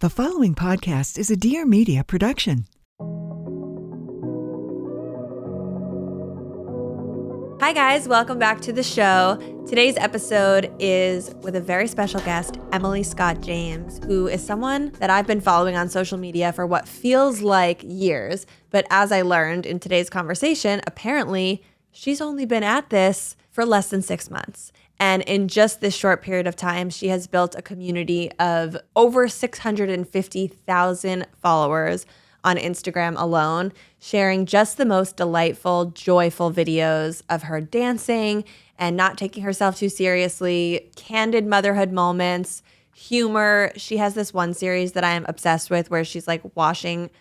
The following podcast is a Dear Media production. Hi guys, welcome back to the show. Today's episode is with a very special guest, Emily Scott James, who is someone that I've been following on social media for what feels like years. But as I learned in today's conversation, apparently she's only been at this for less than 6 months. And in just this short period of time, she has built a community of over 650,000 followers on Instagram alone, sharing just the most delightful, joyful videos of her dancing and not taking herself too seriously, candid motherhood moments, humor. She has this one series that I am obsessed with where she's like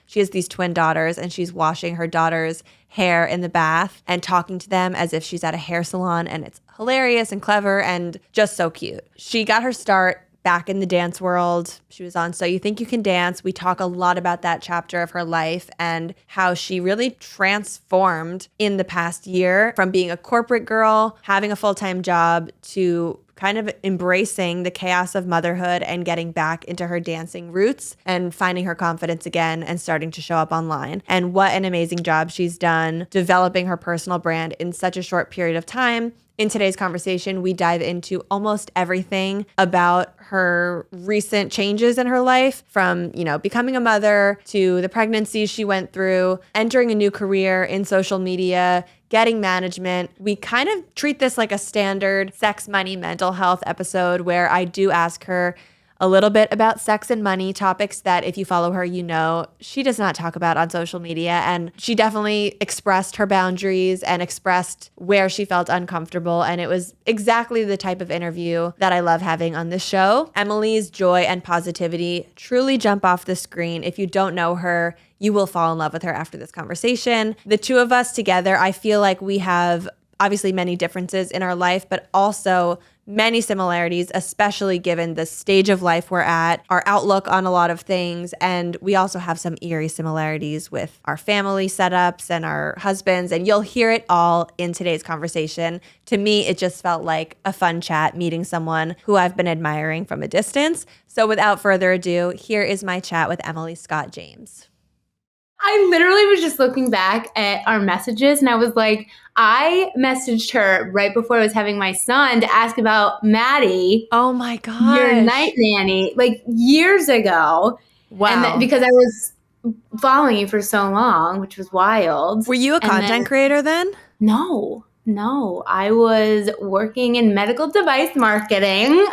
she has these twin daughters and she's washing her daughter's hair in the bath and talking to them as if she's at a hair salon, and it's hilarious and clever and just so cute. She got her start back in the dance world. She was on So You Think You Can Dance. We talk a lot about that chapter of her life and how she really transformed in the past year from being a corporate girl, having a full-time job, to kind of embracing the chaos of motherhood and getting back into her dancing roots and finding her confidence again and starting to show up online. And what an amazing job she's done developing her personal brand in such a short period of time. In today's conversation, we dive into almost everything about her recent changes in her life, from, becoming a mother to the pregnancy she went through, entering a new career in social media, getting management. We kind of treat this like a standard sex, money, mental health episode where I do ask her a little bit about sex and money, topics that if you follow her, she does not talk about on social media. And she definitely expressed her boundaries and expressed where she felt uncomfortable. And it was exactly the type of interview that I love having on this show. Emily's joy and positivity truly jump off the screen. If you don't know her, you will fall in love with her after this conversation. The two of us together, I feel like we have obviously many differences in our life, but also many similarities, especially given the stage of life we're at, our outlook on a lot of things. And we also have some eerie similarities with our family setups and our husbands. And you'll hear it all in today's conversation. To me, it just felt like a fun chat, meeting someone who I've been admiring from a distance. So without further ado, here is my chat with Emily Scott James. I literally was just looking back at our messages and I was like, I messaged her right before I was having my son to ask about Maddie. Oh my gosh. Your night nanny, like years ago. Wow. And because I was following you for so long, which was wild. Were you a content creator then? No. I was working in medical device marketing.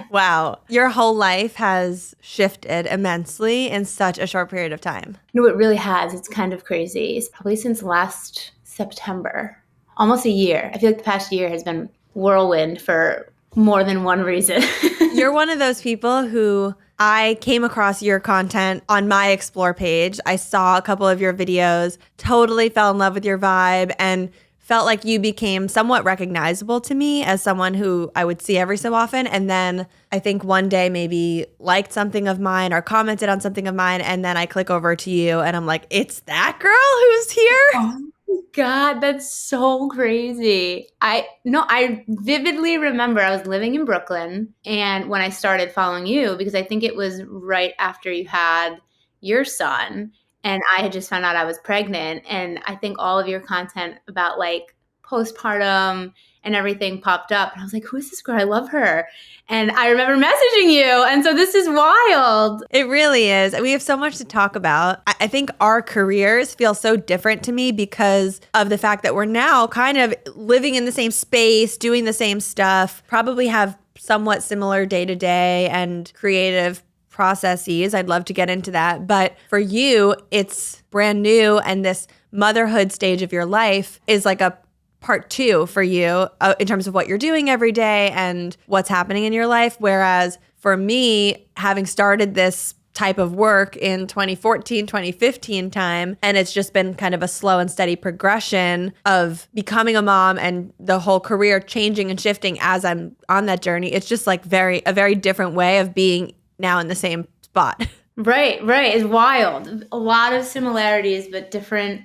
Wow. Your whole life has shifted immensely in such a short period of time. No, it really has. It's kind of crazy. It's probably since last September, almost a year. I feel like the past year has been whirlwind for more than one reason. You're one of those people who I came across your content on my Explore page. I saw a couple of your videos, totally fell in love with your vibe, and felt like you became somewhat recognizable to me as someone who I would see every so often. And then I think one day maybe liked something of mine or commented on something of mine. And then I click over to you and I'm like, it's that girl who's here? Oh my God, that's so crazy. I vividly remember I was living in Brooklyn and when I started following you, because I think it was right after you had your son. And I had just found out I was pregnant. And I think all of your content about like postpartum and everything popped up. And I was like, who is this girl? I love her. And I remember messaging you. And so this is wild. It really is. We have so much to talk about. I think our careers feel so different to me because of the fact that we're now kind of living in the same space, doing the same stuff, probably have somewhat similar day-to-day and creative processes. I'd love to get into that. But for you, it's brand new. And this motherhood stage of your life is like a part two for you in terms of what you're doing every day and what's happening in your life. Whereas for me, having started this type of work in 2014, 2015 time, and it's just been kind of a slow and steady progression of becoming a mom and the whole career changing and shifting as I'm on that journey. It's just like a very different way of being now in the same spot. Right. It's wild. A lot of similarities, but different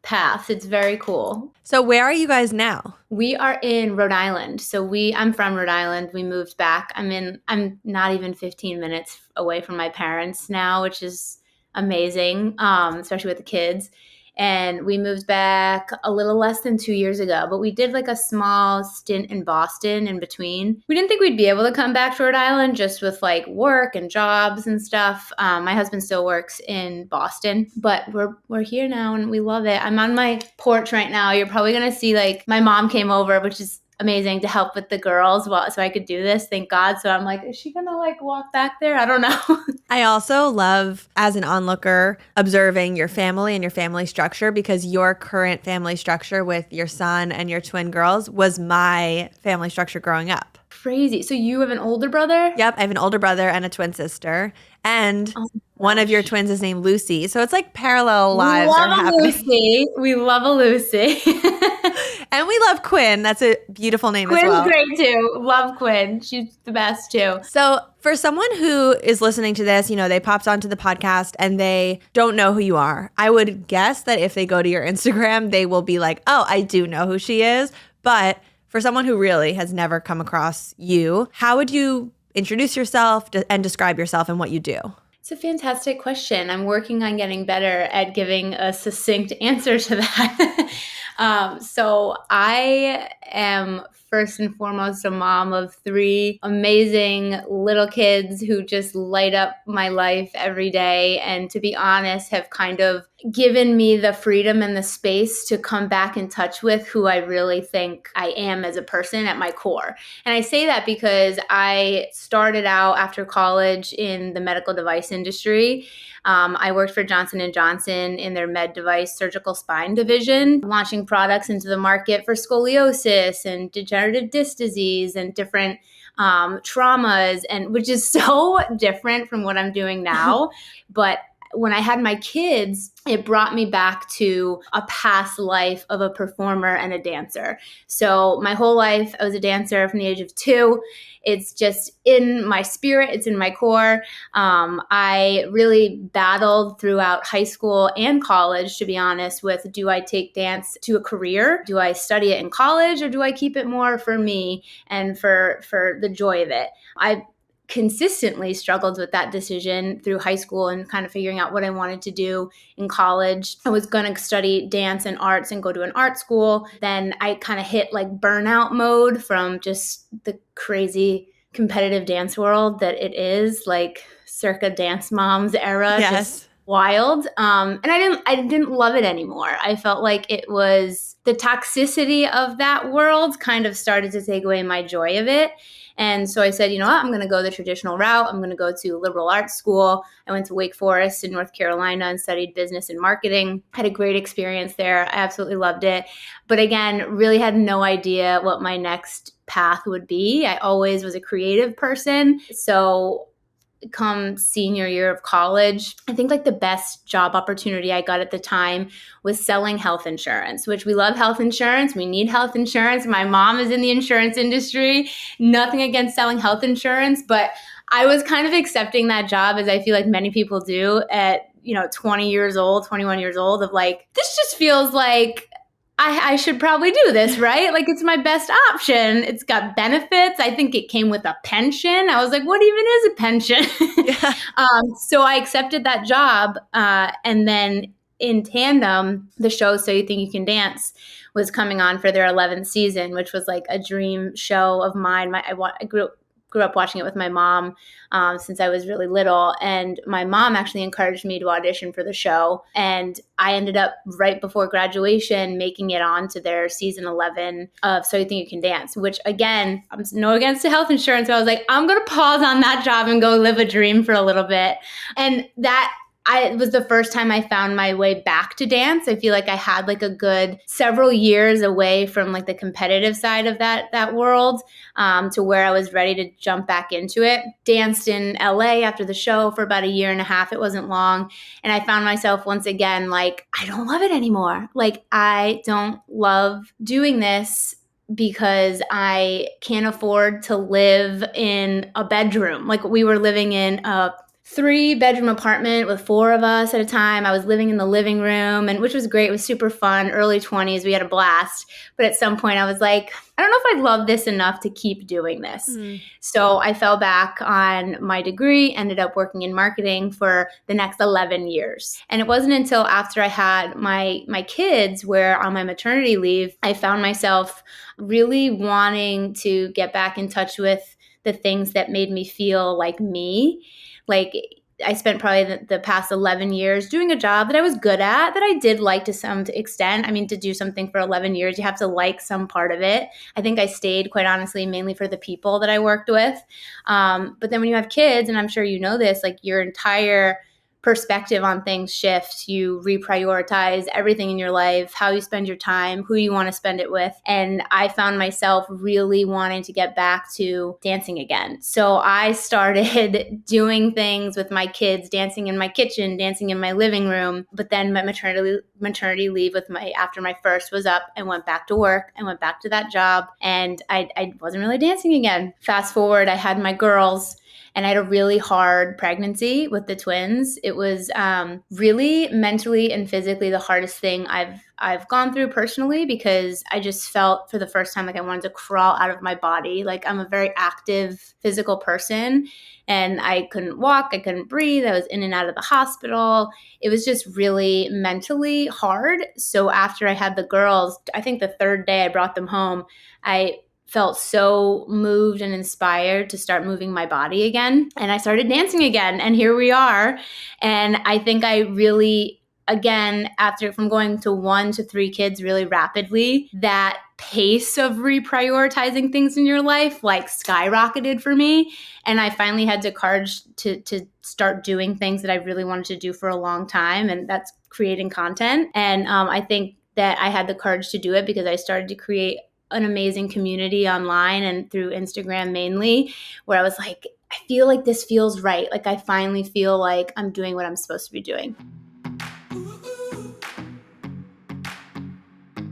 paths. It's very cool. So where are you guys now? We are in Rhode Island. I'm from Rhode Island. We moved back. I'm not even 15 minutes away from my parents now, which is amazing, especially with the kids. And we moved back a little less than 2 years ago, but we did like a small stint in Boston in between. We didn't think we'd be able to come back to Rhode Island just with like work and jobs and stuff. My husband still works in Boston, but we're here now and we love it. I'm on my porch right now. You're probably going to see like my mom came over, which is amazing, to help with the girls so I could do this. Thank God. So I'm like, is she going to like walk back there? I don't know. I also love, as an onlooker, observing your family and your family structure, because your current family structure with your son and your twin girls was my family structure growing up. Crazy. So you have an older brother? Yep. I have an older brother and a twin sister. And one of your twins is named Lucie. So it's like parallel lives are happening. Lucie. We love a Lucie. And we love Quinn. That's a beautiful name as well. Quinn's great too. Love Quinn. She's the best too. So for someone who is listening to this, they popped onto the podcast and they don't know who you are. I would guess that if they go to your Instagram, they will be like, oh, I do know who she is. But for someone who really has never come across you, how would you introduce yourself and describe yourself and what you do? It's a fantastic question. I'm working on getting better at giving a succinct answer to that. So I am first and foremost a mom of 3 amazing little kids who just light up my life every day. And to be honest, have kind of given me the freedom and the space to come back in touch with who I really think I am as a person at my core. And I say that because I started out after college in the medical device industry. I worked for Johnson & Johnson in their med device surgical spine division, launching products into the market for scoliosis and degenerative disc disease and different traumas, and which is so different from what I'm doing now. But when I had my kids, it brought me back to a past life of a performer and a dancer. So my whole life, I was a dancer from the age of 2. It's just in my spirit. It's in my core. I really battled throughout high school and college, to be honest, with, do I take dance to a career? Do I study it in college, or do I keep it more for me and for the joy of it? I consistently struggled with that decision through high school and kind of figuring out what I wanted to do in college. I was going to study dance and arts and go to an art school. Then I kind of hit like burnout mode from just the crazy competitive dance world that it is, like circa Dance Moms era. Yes. Just wild. And I didn't love it anymore. I felt like it was the toxicity of that world kind of started to take away my joy of it. And so I said, you know what, I'm going to go the traditional route. I'm going to go to liberal arts school. I went to Wake Forest in North Carolina and studied business and marketing. Had a great experience there. I absolutely loved it. But again, really had no idea what my next path would be. I always was a creative person. So come senior year of college, I think like the best job opportunity I got at the time was selling health insurance, which we love health insurance. We need health insurance. My mom is in the insurance industry. Nothing against selling health insurance, but I was kind of accepting that job, as I feel like many people do at 20 years old, 21 years old, of like, this just feels like I should probably do this, right? Like, it's my best option. It's got benefits. I think it came with a pension. I was like, what even is a pension? Yeah. So I accepted that job. And then in tandem, the show So You Think You Can Dance was coming on for their 11th season, which was like a dream show of mine. I grew up watching it with my mom since I was really little. And my mom actually encouraged me to audition for the show. And I ended up right before graduation making it on to their season 11 of So You Think You Can Dance, which again, I'm no against the health insurance. But I was like, I'm going to pause on that job and go live a dream for a little bit. And it was the first time I found my way back to dance. I feel like I had like a good several years away from like the competitive side of that world to where I was ready to jump back into it. Danced in LA after the show for about 1.5 years. It wasn't long. And I found myself once again, like, I don't love it anymore. Like, I don't love doing this because I can't afford to live in a bedroom. Like, we were living in a 3-bedroom apartment with 4 of us at a time. I was living in the living room, and which was great. It was super fun. Early 20s, we had a blast. But at some point I was like, I don't know if I love this enough to keep doing this. So I fell back on my degree, ended up working in marketing for the next 11 years. And it wasn't until after I had my kids, where on my maternity leave, I found myself really wanting to get back in touch with the things that made me feel like me. Like, I spent probably the past 11 years doing a job that I was good at, that I did like to some extent. I mean, to do something for 11 years, you have to like some part of it. I think I stayed, quite honestly, mainly for the people that I worked with. But then when you have kids, and I'm sure you know this, like your entire perspective on things shifts. You reprioritize everything in your life, how you spend your time, who you want to spend it with. And I found myself really wanting to get back to dancing again. So I started doing things with my kids, dancing in my kitchen, dancing in my living room. But then my maternity leave after my first was up, and went back to work and went back to that job. And I wasn't really dancing again. Fast forward, I had my girls. And I had a really hard pregnancy with the twins. It was really mentally and physically the hardest thing I've gone through personally, because I just felt for the first time like I wanted to crawl out of my body. Like, I'm a very active physical person, and I couldn't walk, I couldn't breathe. I was in and out of the hospital. It was just really mentally hard. So after I had the girls, I think the third day I brought them home, I felt so moved and inspired to start moving my body again. And I started dancing again. And here we are. And I think I really, again, from going to 1 to 3 kids really rapidly, that pace of reprioritizing things in your life like skyrocketed for me. And I finally had the courage to start doing things that I really wanted to do for a long time. And that's creating content. And I think that I had the courage to do it because I started to create an amazing community online and through Instagram mainly, where I was like, I feel like this feels right. Like, I finally feel like I'm doing what I'm supposed to be doing.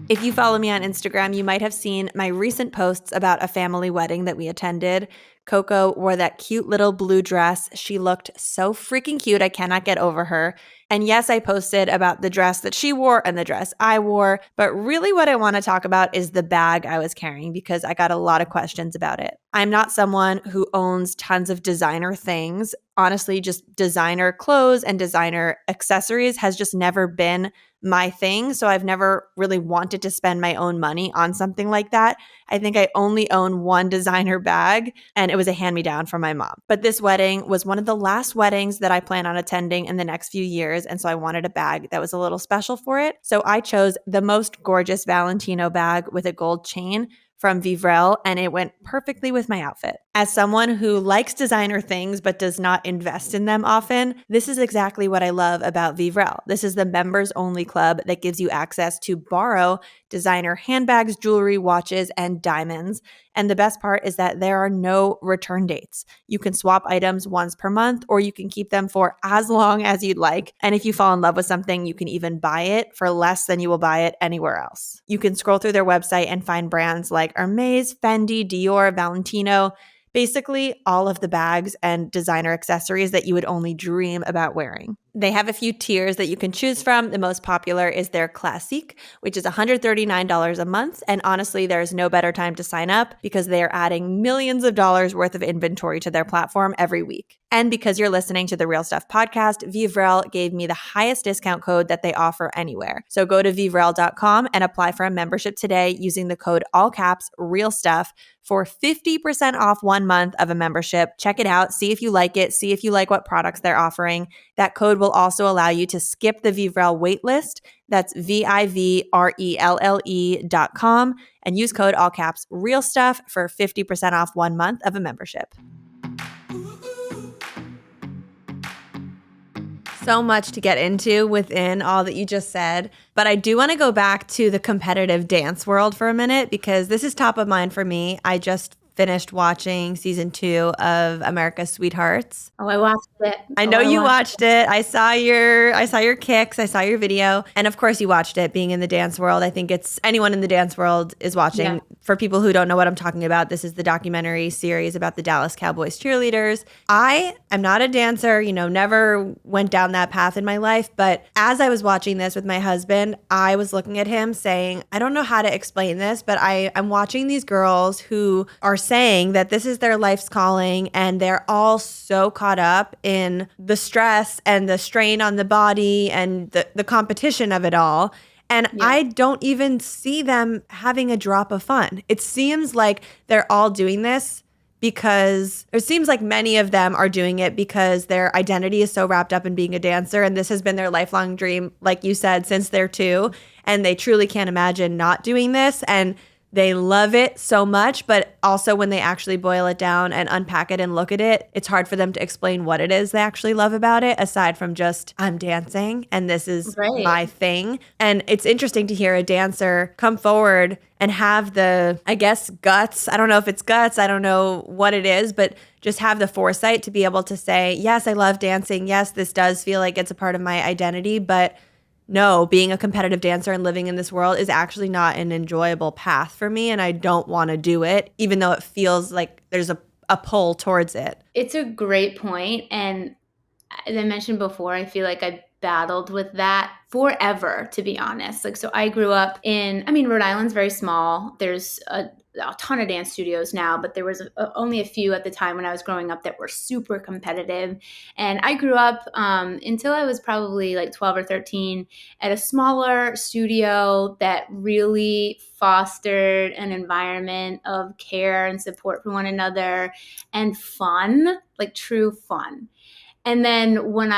If you follow me on Instagram, you might have seen my recent posts about a family wedding that we attended. Coco wore that cute little blue dress. She looked so freaking cute. I cannot get over her. And yes, I posted about the dress that she wore and the dress I wore. But really what I want to talk about is the bag I was carrying, because I got a lot of questions about it. I'm not someone who owns tons of designer things. Honestly, just designer clothes and designer accessories has just never been my thing. So I've never really wanted to spend my own money on something like that. I think I only own one designer bag, and it was a hand-me-down from my mom. But this wedding was one of the last weddings that I plan on attending in the next few years. And so I wanted a bag that was a little special for it. So I chose the most gorgeous Valentino bag with a gold chain from Vivrel, and it went perfectly with my outfit. As someone who likes designer things but does not invest in them often, this is exactly what I love about Vivrel. This is the members-only club that gives you access to borrow designer handbags, jewelry, watches, and diamonds. And the best part is that there are no return dates. You can swap items once per month, or you can keep them for as long as you'd like. And if you fall in love with something, you can even buy it for less than you will buy it anywhere else. You can scroll through their website and find brands like Hermes, Fendi, Dior, Valentino, basically all of the bags and designer accessories that you would only dream about wearing. They have a few tiers that you can choose from. The most popular is their Classique, which is $139 a month. And honestly, there's no better time to sign up because they are adding millions of dollars worth of inventory to their platform every week. And because you're listening to the Real Stuff podcast, Vivrel gave me the highest discount code that they offer anywhere. So go to vivrel.com and apply for a membership today using the code all caps Real Stuff for 50% off 1 month of a membership. Check it out. See if you like it. See if you like what products they're offering. That code will also allow you to skip the Vivrel waitlist. That's vivrelle.com and use code all caps Real Stuff for 50% off 1 month of a membership. So much to get into within all that you just said, but I do want to go back to the competitive dance world for a minute because this is top of mind for me. I just finished watching season 2 of America's Sweethearts. Oh, I watched it. I know you watched it. I saw your kicks. I saw your video. And of course you watched it being in the dance world. I think it's anyone in the dance world is watching For people who don't know what I'm talking about, this is the documentary series about the Dallas Cowboys cheerleaders. I am not a dancer, never went down that path in my life. But as I was watching this with my husband, I was looking at him saying, I don't know how to explain this, but I'm watching these girls who are saying that this is their life's calling, and they're all so caught up in the stress and the strain on the body and the competition of it all. And I don't even see them having a drop of fun. It seems like they're all doing this because it seems like many of them are doing it because their identity is so wrapped up in being a dancer. And this has been their lifelong dream, like you said, since they're 2. And they truly can't imagine not doing this. And they love it so much, but also when they actually boil it down and unpack it and look at it, it's hard for them to explain what it is they actually love about it, aside from just, I'm dancing and this is my thing. And it's interesting to hear a dancer come forward and have the, I guess, guts. I don't know if it's guts. I don't know what it is, but just have the foresight to be able to say, yes, I love dancing. Yes, this does feel like it's a part of my identity, but no, being a competitive dancer and living in this world is actually not an enjoyable path for me, and I don't want to do it, even though it feels like there's a pull towards it. It's a great point. And as I mentioned before, I feel like I battled with that forever, to be honest. So I grew up Rhode Island's very small. There's a ton of dance studios now, but there was only a few at the time when I was growing up that were super competitive. And I grew up until I was probably like 12 or 13 at a smaller studio that really fostered an environment of care and support for one another and fun, like true fun. And then when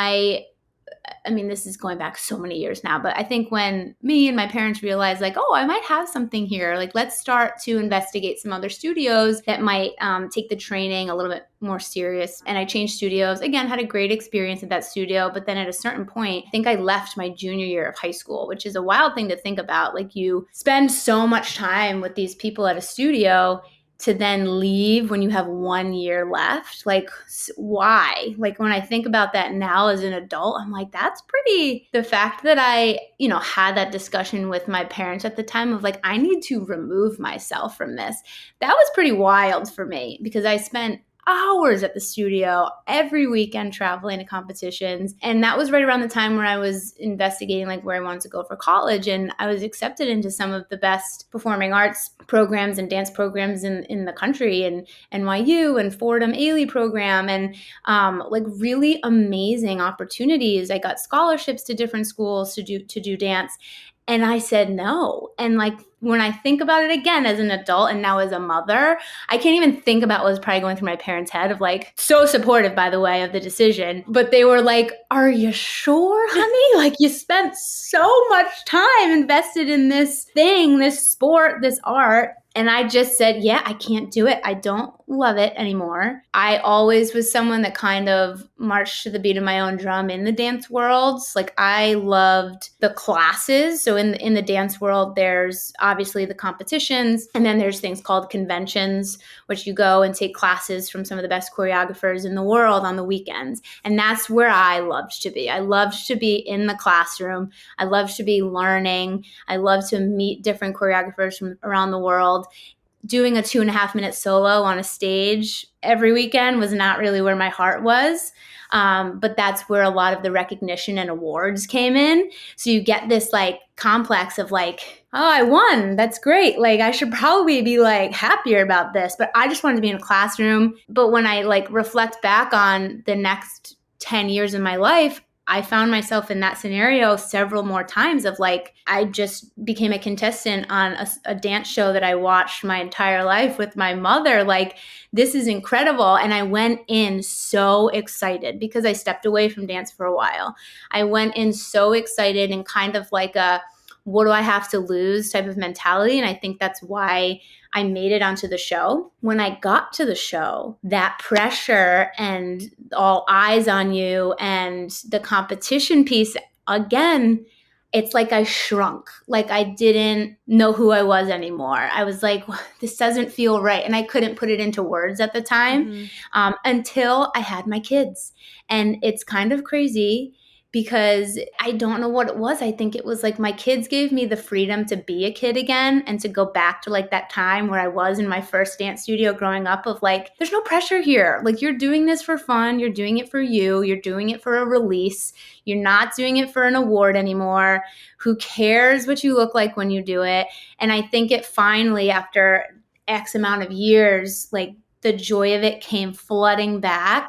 this is going back so many years now, but I think when me and my parents realized like, oh, I might have something here, like let's start to investigate some other studios that might take the training a little bit more serious. And I changed studios. Again, had a great experience at that studio. But then at a certain point, I think I left my junior year of high school, which is a wild thing to think about. Like you spend so much time with these people at a studio to then leave when you have 1 year left. Like, why? Like, when I think about that now as an adult, I'm like, that's pretty, the fact that I, had that discussion with my parents at the time of like, I need to remove myself from this. That was pretty wild for me because I spent hours at the studio every weekend traveling to competitions. And that was right around the time where I was investigating like where I wanted to go for college. And I was accepted into some of the best performing arts programs and dance programs in the country, and NYU and Fordham Ailey program, and like really amazing opportunities. I got scholarships to different schools to do dance. And I said no. And like when I think about it again as an adult and now as a mother, I can't even think about what was probably going through my parents' head of like, so supportive, by the way, of the decision. But they were like, are you sure, honey? Like you spent so much time invested in this thing, this sport, this art. And I just said, yeah, I can't do it. I don't love it anymore. I always was someone that kind of marched to the beat of my own drum in the dance worlds. Like I loved the classes. So in the dance world, there's obviously the competitions, and then there's things called conventions, which you go and take classes from some of the best choreographers in the world on the weekends. And that's where I loved to be. I loved to be in the classroom. I loved to be learning. I loved to meet different choreographers from around the world. Doing a 2.5-minute solo on a stage every weekend was not really where my heart was. But that's where a lot of the recognition and awards came in. So you get this like complex of like, oh, I won. That's great. Like I should probably be like happier about this, but I just wanted to be in a classroom. But when I like reflect back on the next 10 years of my life, I found myself in that scenario several more times of like, I just became a contestant on a dance show that I watched my entire life with my mother. Like, this is incredible. And I went in so excited because I stepped away from dance for a while. I went in so excited and kind of like a, what do I have to lose type of mentality. And I think that's why I made it onto the show. When I got to the show, that pressure and all eyes on you and the competition piece, again, it's like I shrunk. Like I didn't know who I was anymore. I was like, this doesn't feel right. And I couldn't put it into words at the time until I had my kids. And it's kind of crazy because I don't know what it was. I think it was like my kids gave me the freedom to be a kid again and to go back to like that time where I was in my first dance studio growing up of like, there's no pressure here. Like you're doing this for fun. You're doing it for you. You're doing it for a release. You're not doing it for an award anymore. Who cares what you look like when you do it? And I think it finally, after X amount of years, like the joy of it came flooding back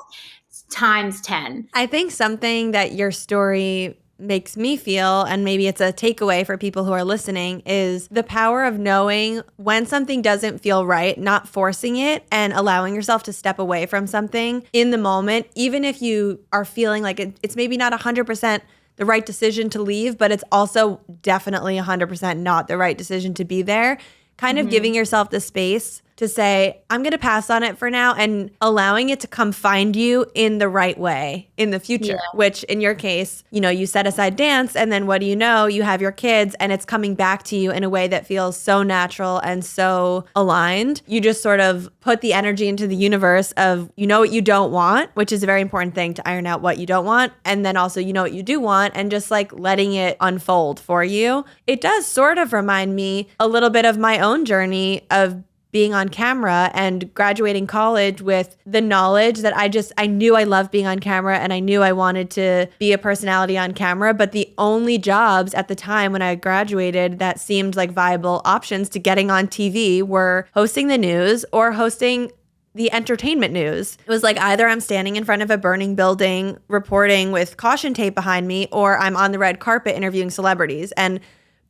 times 10. I think something that your story makes me feel, and maybe it's a takeaway for people who are listening, is the power of knowing when something doesn't feel right, not forcing it, and allowing yourself to step away from something in the moment, even if you are feeling like it's maybe not 100% the right decision to leave, but it's also definitely 100% not the right decision to be there. Kind of giving yourself the space to say, I'm going to pass on it for now, and allowing it to come find you in the right way in the future, which in your case, you know, you set aside dance, and then what do you know? You have your kids and it's coming back to you in a way that feels so natural and so aligned. You just sort of put the energy into the universe of, you know what you don't want, which is a very important thing to iron out what you don't want. And then also, you know what you do want, and just like letting it unfold for you. It does sort of remind me a little bit of my own journey of being on camera and graduating college with the knowledge that I knew I loved being on camera, and I knew I wanted to be a personality on camera. But the only jobs at the time when I graduated that seemed like viable options to getting on TV were hosting the news or hosting the entertainment news. It was like either I'm standing in front of a burning building reporting with caution tape behind me, or I'm on the red carpet interviewing celebrities. And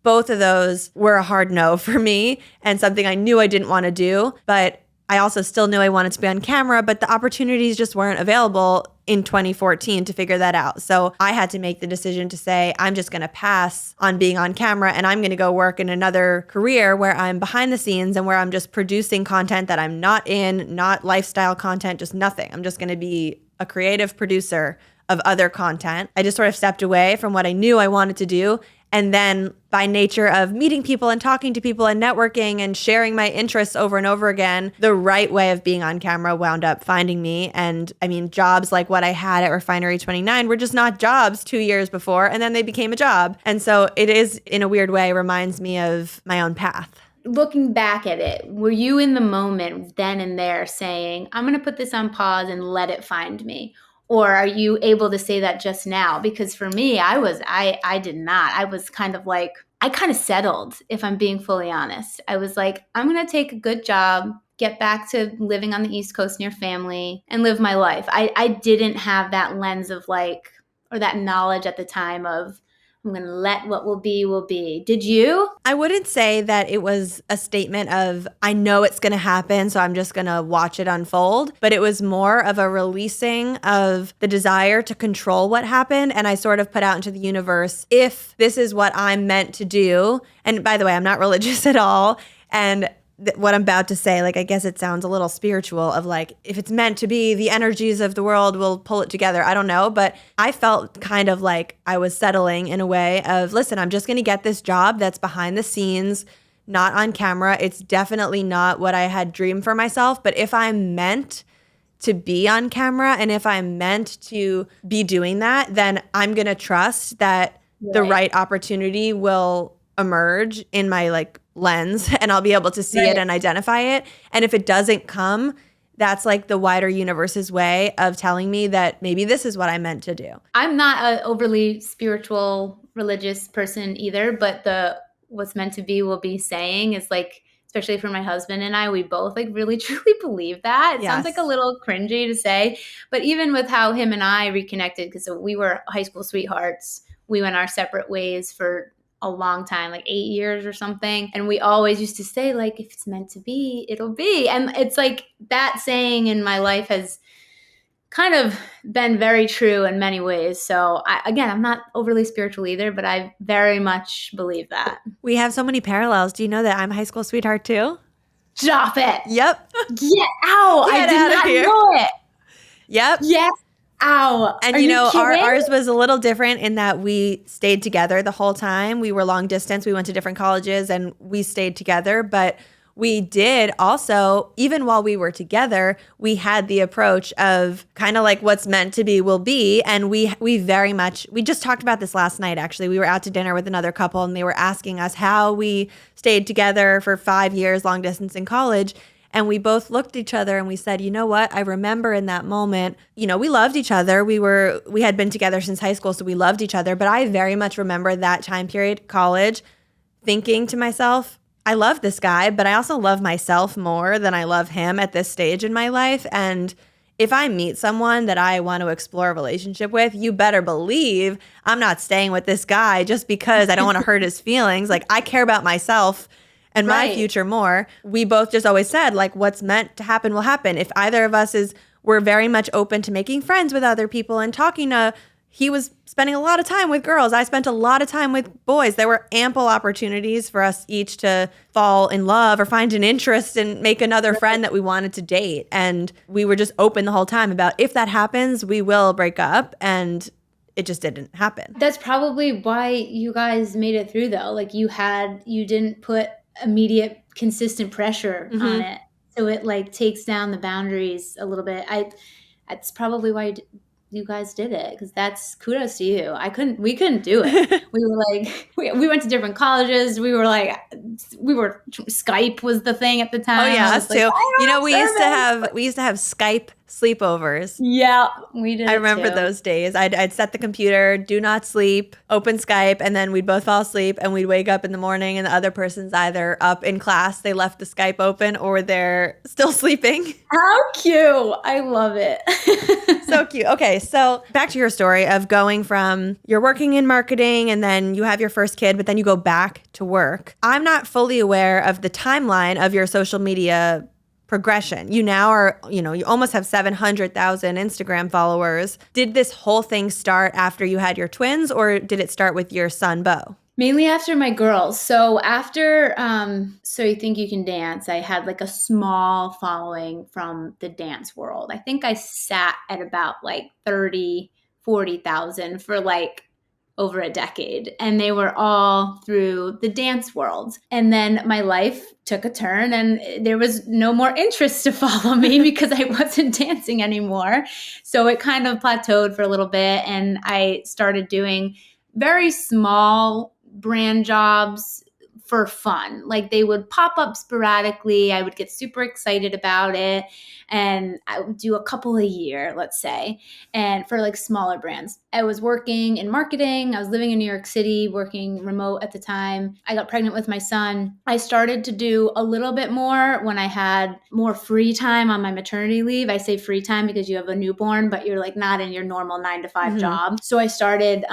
both of those were a hard no for me, and something I knew I didn't want to do, but I also still knew I wanted to be on camera, but the opportunities just weren't available in 2014 to figure that out. So I had to make the decision to say, I'm just going to pass on being on camera, and I'm going to go work in another career where I'm behind the scenes and where I'm just producing content that I'm not in, not lifestyle content, just nothing. I'm just going to be a creative producer of other content. I just sort of stepped away from what I knew I wanted to do. And then by nature of meeting people and talking to people and networking and sharing my interests over and over again, the right way of being on camera wound up finding me. And I mean, jobs like what I had at Refinery 29 were just not jobs 2 years before, and then they became a job. And so it is, in a weird way, reminds me of my own path. Looking back at it, were you in the moment then and there saying, I'm going to put this on pause and let it find me? Or are you able to say that just now? Because for me, I did not. I was kind of like, I kind of settled, if I'm being fully honest. I was like, I'm going to take a good job, get back to living on the East Coast near family, and live my life. I didn't have that lens of like, or that knowledge at the time of, I'm going to let what will be, will be. Did you? I wouldn't say that it was a statement of, I know it's going to happen, so I'm just going to watch it unfold. But it was more of a releasing of the desire to control what happened. And I sort of put out into the universe, if this is what I'm meant to do. And by the way, I'm not religious at all. And what I'm about to say, like, I guess it sounds a little spiritual of like, if it's meant to be, the energies of the world will pull it together. I don't know. But I felt kind of like I was settling in a way of, listen, I'm just going to get this job that's behind the scenes, not on camera. It's definitely not what I had dreamed for myself. But if I'm meant to be on camera, and if I'm meant to be doing that, then I'm going to trust that the right opportunity will emerge in my like lens, and I'll be able to see it and identify it. And if it doesn't come, that's like the wider universe's way of telling me that maybe this is what I meant to do. I'm not an overly spiritual, religious person either, but the what's meant to be will be saying is like, especially for my husband and I, we both like really truly believe that. It sounds like a little cringy to say, but even with how him and I reconnected, because we were high school sweethearts, we went our separate ways for a long time, like 8 years or something. And we always used to say, like, if it's meant to be, it'll be. And it's like that saying in my life has kind of been very true in many ways. So again, I'm not overly spiritual either, but I very much believe that. We have so many parallels. Do you know that I'm a high school sweetheart too? Stop it. Yep. Get out. I did not know it. Yep. Yes. Ow. And you know, ours was a little different in that we stayed together the whole time. We were long distance. We went to different colleges and we stayed together, but we did also, even while we were together, we had the approach of kind of like what's meant to be will be. And we very much, we just talked about this last night, actually. We were out to dinner with another couple and they were asking us how we stayed together for 5 years, long distance in college. And we both looked at each other and we said, you know what? I remember in that moment, you know, we loved each other. We had been together since high school, so we loved each other. But I very much remember that time period, college, thinking to myself, I love this guy, but I also love myself more than I love him at this stage in my life. And if I meet someone that I want to explore a relationship with, you better believe I'm not staying with this guy just because I don't want to hurt his feelings. Like, I care about myself and my future more. We both just always said, like, what's meant to happen will happen. If either of us we're very much open to making friends with other people and talking to, he was spending a lot of time with girls. I spent a lot of time with boys. There were ample opportunities for us each to fall in love or find an interest and make another friend that we wanted to date. And we were just open the whole time about, if that happens, we will break up. And it just didn't happen. That's probably why you guys made it through, though. Like, you didn't put immediate consistent pressure on it. So it like takes down the boundaries a little bit. That's probably why you guys did it, because that's kudos to you. We couldn't do it. We were like, we went to different colleges. We were Skype was the thing at the time. Oh yeah, us like, too. You know, we used to have Skype sleepovers. Yeah, we did. I remember those days. I'd set the computer, do not sleep, open Skype, and then we'd both fall asleep and we'd wake up in the morning and the other person's either up in class, they left the Skype open, or they're still sleeping. How cute. I love it. So cute. Okay, so back to your story of going from you're working in marketing and then you have your first kid, but then you go back to work. I'm not fully aware of the timeline of your social media progression. You now are, you almost have 700,000 Instagram followers. Did this whole thing start after you had your twins, or did it start with your son, Bo? Mainly after my girls. So after So You Think You Can Dance, I had like a small following from the dance world. I think I sat at about like 30, 40,000 for like over a decade. And they were all through the dance world. And then my life took a turn and there was no more interest to follow me because I wasn't dancing anymore. So it kind of plateaued for a little bit. And I started doing very small brand jobs for fun. Like, they would pop up sporadically. I would get super excited about it. And I would do a couple a year, let's say, and for like smaller brands. I was working in marketing. I was living in New York City, working remote at the time. I got pregnant with my son. I started to do a little bit more when I had more free time on my maternity leave. I say free time because you have a newborn, but you're like not in your normal 9-to-5 job. So I started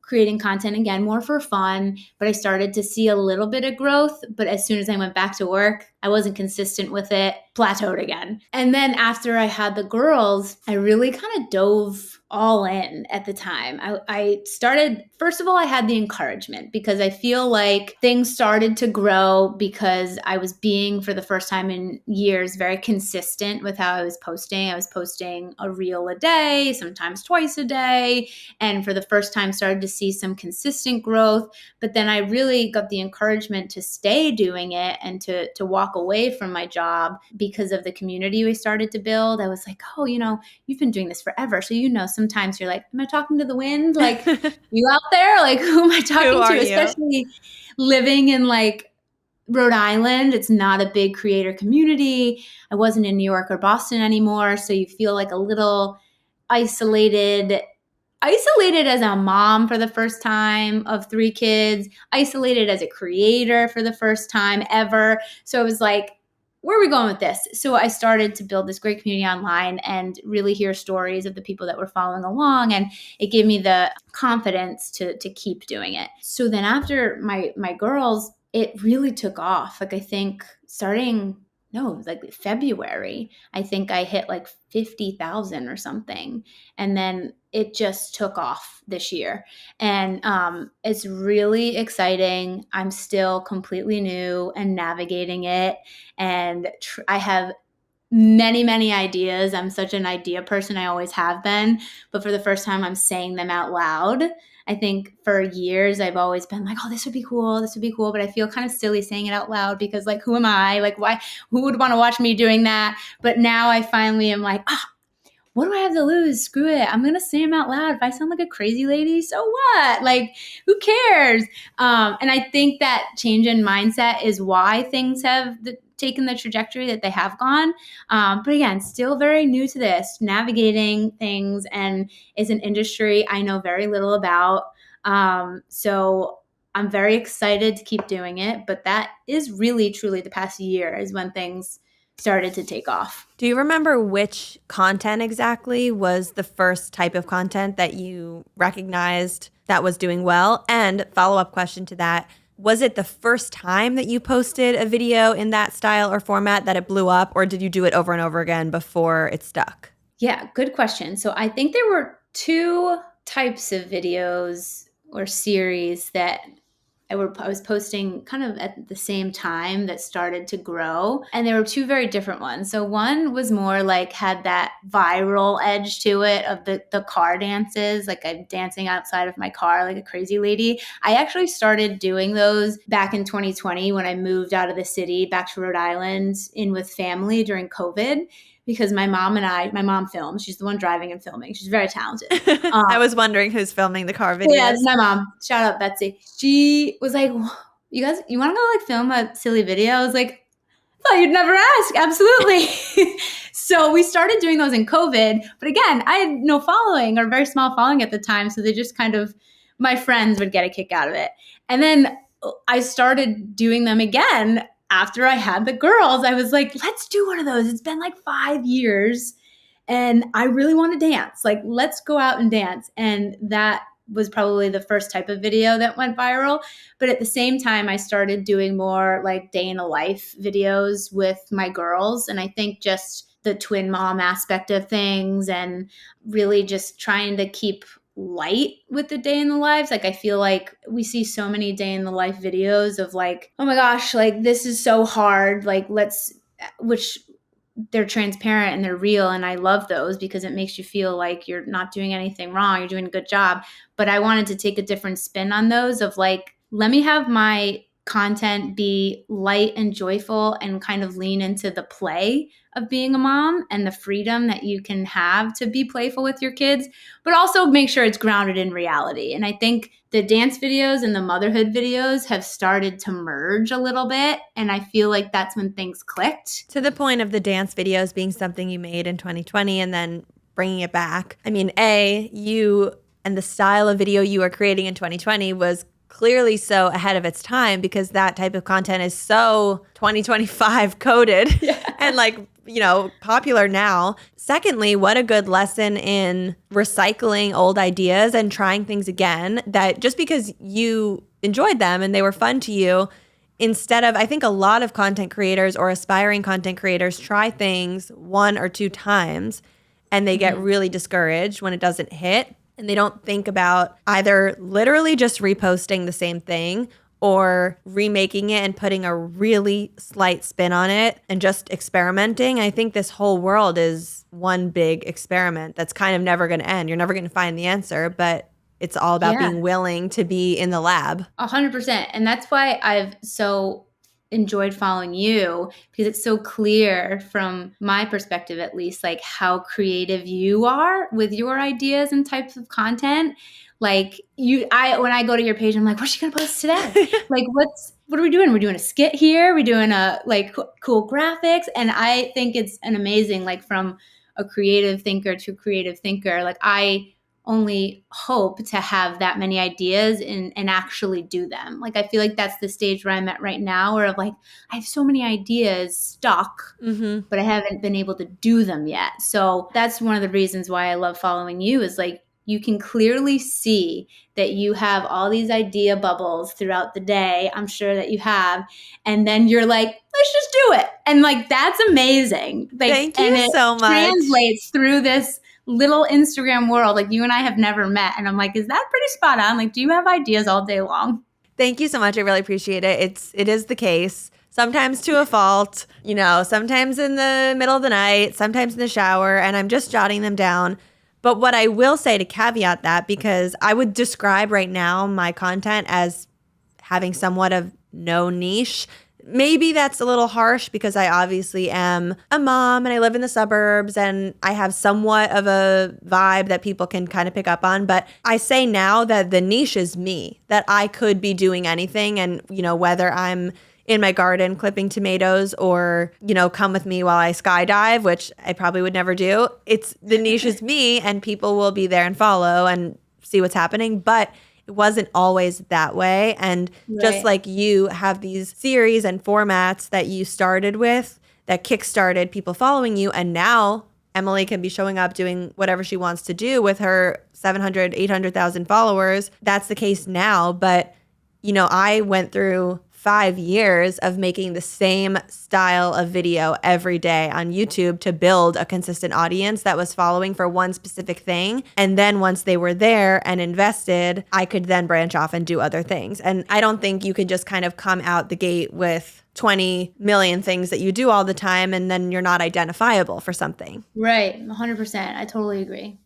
creating content again, more for fun, but I started to see a little bit of growth. But as soon as I went back to work, I wasn't consistent with it, plateaued again. And then after I had the girls, I really kind of dove all in at the time. I started, first of all, I had the encouragement because I feel like things started to grow because I was being, for the first time in years, very consistent with how I was posting. I was posting a reel a day, sometimes twice a day. And for the first time, started to see some consistent growth. But then I really got the encouragement to stay doing it and to walk away from my job because of the community we started to build. I was like, oh, you've been doing this forever. So, sometimes you're like, am I talking to the wind? Like, you out there? Like, who am I talking to? Especially living in like Rhode Island. It's not a big creator community. I wasn't in New York or Boston anymore. So you feel like a little isolated as a mom for the first time of 3 kids, isolated as a creator for the first time ever. So it was like, where are we going with this? So I started to build this great community online and really hear stories of the people that were following along. And it gave me the confidence to keep doing it. So then after my girls, it really took off. Like, I think like February, I think I hit like 50,000 or something. And then it just took off this year. And it's really exciting. I'm still completely new and navigating it. And I have many, many ideas. I'm such an idea person. I always have been. But for the first time, I'm saying them out loud. I think for years, I've always been like, oh, this would be cool. This would be cool. But I feel kind of silly saying it out loud because, like, who am I? Like, why? Who would want to watch me doing that? But now I finally am like, what do I have to lose? Screw it. I'm going to say them out loud. If I sound like a crazy lady, so what? Like, who cares? And I think that change in mindset is why things have taken the trajectory that they have gone. But again, still very new to this, navigating things, and is an industry I know very little about. So I'm very excited to keep doing it. But that is really, truly the past year is when things started to take off. Do you remember which content exactly was the first type of content that you recognized that was doing well? And follow-up question to that, was it the first time that you posted a video in that style or format that it blew up, or did you do it over and over again before it stuck? Yeah, good question. So I think there were two types of videos or series that I was posting kind of at the same time that started to grow. And there were two very different ones. So one was more like had that viral edge to it of the car dances, like I'm dancing outside of my car like a crazy lady. I actually started doing those back in 2020 when I moved out of the city back to Rhode Island in with family during COVID. Because my mom films. She's the one driving and filming. She's very talented. I was wondering who's filming the car videos. Yeah, it's my mom. Shout out Betsy. She was like, you guys, you want to go like film a silly video? I was like, I thought you'd never ask. Absolutely. So we started doing those in COVID. But again, I had no following or very small following at the time. So they just kind of, my friends would get a kick out of it. And then I started doing them again after I had the girls. I was like, let's do one of those. It's been like 5 years and I really want to dance. Like, let's go out and dance. And that was probably the first type of video that went viral. But at the same time, I started doing more like day in a life videos with my girls. And I think just the twin mom aspect of things and really just trying to keep light with the day in the lives. Like, I feel like we see so many day in the life videos of like, oh my gosh, like this is so hard. Like, which they're transparent and they're real. And I love those because it makes you feel like you're not doing anything wrong. You're doing a good job. But I wanted to take a different spin on those of like, let me have my content be light and joyful and kind of lean into the play of being a mom and the freedom that you can have to be playful with your kids, but also make sure it's grounded in reality. And I think the dance videos and the motherhood videos have started to merge a little bit. And I feel like that's when things clicked. To the point of the dance videos being something you made in 2020 and then bringing it back. I mean, you and the style of video you were creating in 2020 was clearly so ahead of its time because that type of content is so 2025 coded and like, popular now. Secondly, what a good lesson in recycling old ideas and trying things again, that just because you enjoyed them and they were fun to you, instead of, I think a lot of content creators or aspiring content creators try things 1 or 2 times and they get really discouraged when it doesn't hit. And they don't think about either literally just reposting the same thing or remaking it and putting a really slight spin on it and just experimenting. I think this whole world is one big experiment that's kind of never going to end. You're never going to find the answer, but it's all about being willing to be in the lab. 100%. And that's why I've so enjoyed following you, because it's so clear from my perspective, at least, like how creative you are with your ideas and types of content. Like when I go to your page, I'm like, what's she gonna post today? Like, what are we doing? We're doing a skit here. We're doing a cool graphics. And I think it's an amazing, like from a creative thinker to a creative thinker. Like I only hope to have that many ideas and actually do them. Like, I feel like that's the stage where I'm at right now, where like, I have so many ideas stuck, but I haven't been able to do them yet. So that's one of the reasons why I love following you, is like, you can clearly see that you have all these idea bubbles throughout the day. I'm sure that you have. And then you're like, let's just do it. And like, that's amazing. Like, Thank you so much. Translates through this little Instagram world. Like, you and I have never met. And I'm like, is that pretty spot on? Like, do you have ideas all day long? Thank you so much. I really appreciate it. It is the case. sometimes to a fault, sometimes in the middle of the night, sometimes in the shower, and I'm just jotting them down. But what I will say to caveat that, because I would describe right now my content as having somewhat of no niche. Maybe that's a little harsh because I obviously am a mom and I live in the suburbs and I have somewhat of a vibe that people can kind of pick up on. But I say now that the niche is me, that I could be doing anything. And, whether I'm in my garden clipping tomatoes or, come with me while I skydive, which I probably would never do. The niche is me and people will be there and follow and see what's happening. But it wasn't always that way. And just like you have these series and formats that you started with that kickstarted people following you. And now Emily can be showing up doing whatever she wants to do with her 700, 800,000 followers. That's the case now. But, I went through 5 years of making the same style of video every day on YouTube to build a consistent audience that was following for one specific thing. And then once they were there and invested, I could then branch off and do other things. And I don't think you can just kind of come out the gate with 20 million things that you do all the time and then you're not identifiable for something. Right. 100%. I totally agree.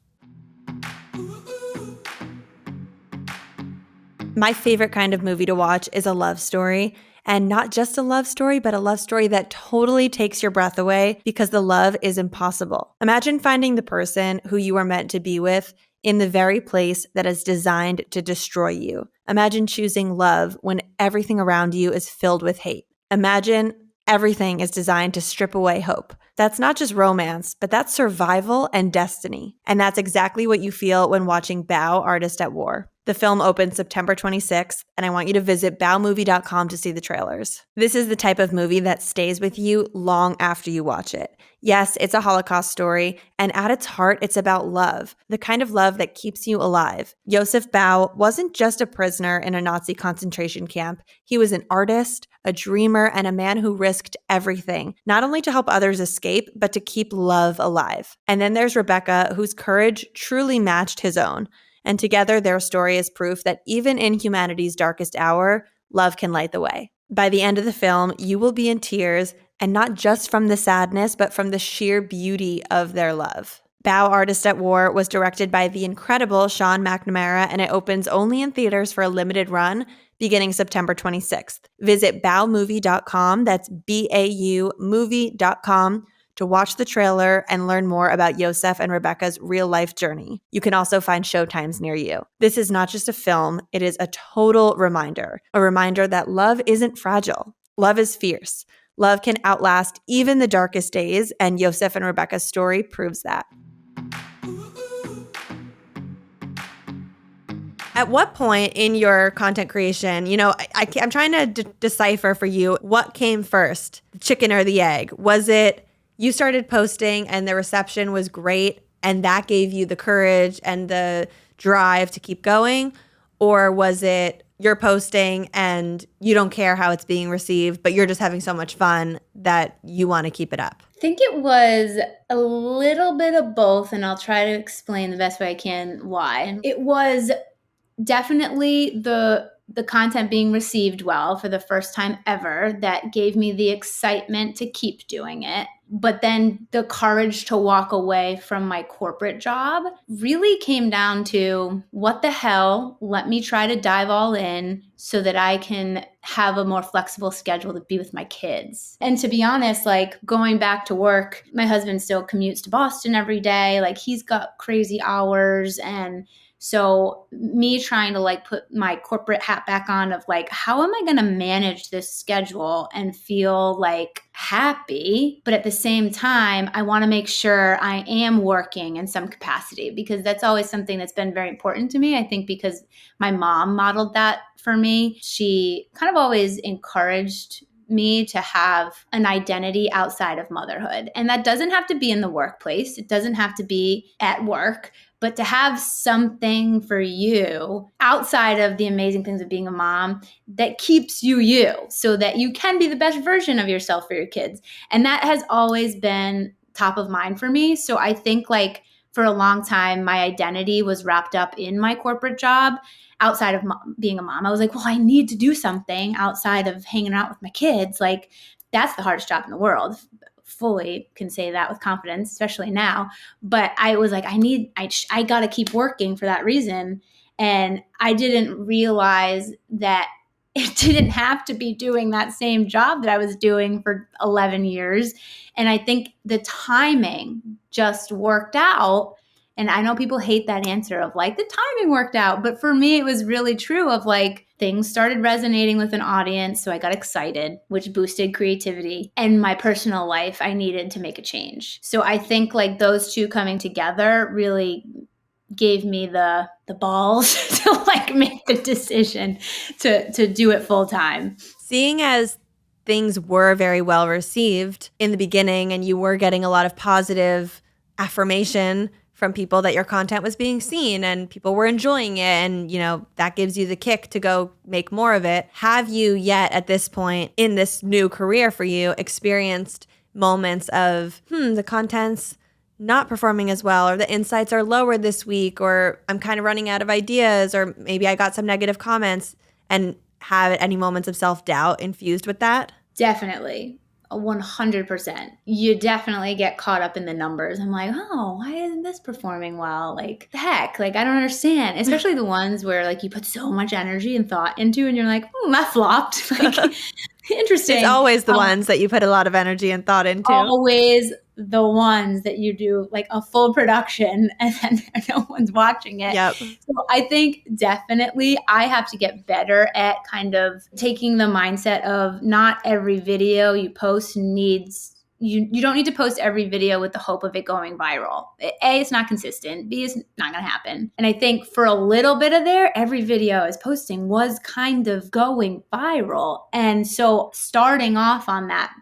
My favorite kind of movie to watch is a love story. And not just a love story, but a love story that totally takes your breath away because the love is impossible. Imagine finding the person who you are meant to be with in the very place that is designed to destroy you. Imagine choosing love when everything around you is filled with hate. Imagine everything is designed to strip away hope. That's not just romance, but that's survival and destiny. And that's exactly what you feel when watching Bao, Artist at War. The film opens September 26th, and I want you to visit baomovie.com to see the trailers. This is the type of movie that stays with you long after you watch it. Yes, it's a Holocaust story, and at its heart, it's about love, the kind of love that keeps you alive. Josef Bao wasn't just a prisoner in a Nazi concentration camp. He was an artist, a dreamer, and a man who risked everything, not only to help others escape, but to keep love alive. And then there's Rebecca, whose courage truly matched his own. And together, their story is proof that even in humanity's darkest hour, love can light the way. By the end of the film, you will be in tears, and not just from the sadness, but from the sheer beauty of their love. Bao, Artist at War was directed by the incredible Sean McNamara, and it opens only in theaters for a limited run beginning September 26th. Visit baomovie.com, that's BAU movie.com, to watch the trailer and learn more about Josef and Rebecca's real-life journey. You can also find showtimes near you. This is not just a film, it is a total reminder. A reminder that love isn't fragile. Love is fierce. Love can outlast even the darkest days, and Josef and Rebecca's story proves that. At what point in your content creation, I'm trying to decipher for you what came first, the chicken or the egg? Was it you started posting and the reception was great and that gave you the courage and the drive to keep going? Or was it you're posting and you don't care how it's being received, but you're just having so much fun that you want to keep it up? I think it was a little bit of both, and I'll try to explain the best way I can why. It was definitely the content being received well for the first time ever that gave me the excitement to keep doing it. But then the courage to walk away from my corporate job really came down to what the hell, let me try to dive all in so that I can have a more flexible schedule to be with my kids. And to be honest, like going back to work, my husband still commutes to Boston every day. Like he's got crazy hours, and so me trying to like put my corporate hat back on of like, how am I going to manage this schedule and feel like happy? But at the same time, I want to make sure I am working in some capacity, because that's always something that's been very important to me. I think because my mom modeled that for me. She kind of always encouraged me to have an identity outside of motherhood. And that doesn't have to be in the workplace. It doesn't have to be at work. But to have something for you outside of the amazing things of being a mom that keeps you so that you can be the best version of yourself for your kids. And that has always been top of mind for me. So I think like for a long time, my identity was wrapped up in my corporate job. outside of being a mom. I was like, well, I need to do something outside of hanging out with my kids. Like, that's the hardest job in the world. Fully can say that with confidence, especially now. But I was like, I got to keep working for that reason. And I didn't realize that it didn't have to be doing that same job that I was doing for 11 years. And I think the timing just worked out. And I know people hate that answer of like, the timing worked out. But for me, it was really true of like, things started resonating with an audience. So I got excited, which boosted creativity. And my personal life, I needed to make a change. So I think like those two coming together really gave me the balls to like make the decision to do it full time. Seeing as things were very well received in the beginning and you were getting a lot of positive affirmation from people that your content was being seen and people were enjoying it, and that gives you the kick to go make more of it. Have you yet at this point in this new career for you experienced moments of the content's not performing as well, or the insights are lower this week, or I'm kind of running out of ideas, or maybe I got some negative comments, and have any moments of self-doubt infused with that? Definitely. 100%. You definitely get caught up in the numbers. I'm like, oh, why isn't this performing well? Like, the heck? Like, I don't understand. Especially the ones where like you put so much energy and thought into and you're like, that flopped. Like, interesting. It's always the ones that you put a lot of energy and thought into. Always the ones that you do like a full production and then no one's watching it. Yep. So I think definitely I have to get better at kind of taking the mindset of not every video you post needs, you don't need to post every video with the hope of it going viral. A, it's not consistent. B, it's not going to happen. And I think for a little bit of there, every video I was posting was kind of going viral. And so starting off on that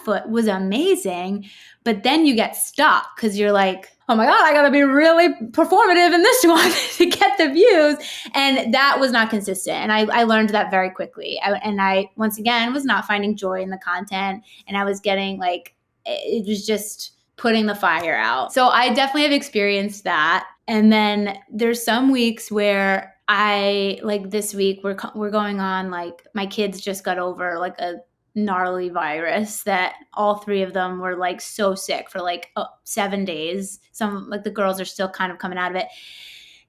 foot was amazing. But then you get stuck because you're like, oh my God, I got to be really performative in this one to get the views. And that was not consistent. And I learned that very quickly. I, once again, was not finding joy in the content. And I was getting like, it was just putting the fire out. So I definitely have experienced that. And then there's some weeks where like this week, we're going on, like my kids just got over like a gnarly virus that all three of them were like so sick for like 7 days. Some like the girls are still kind of coming out of it.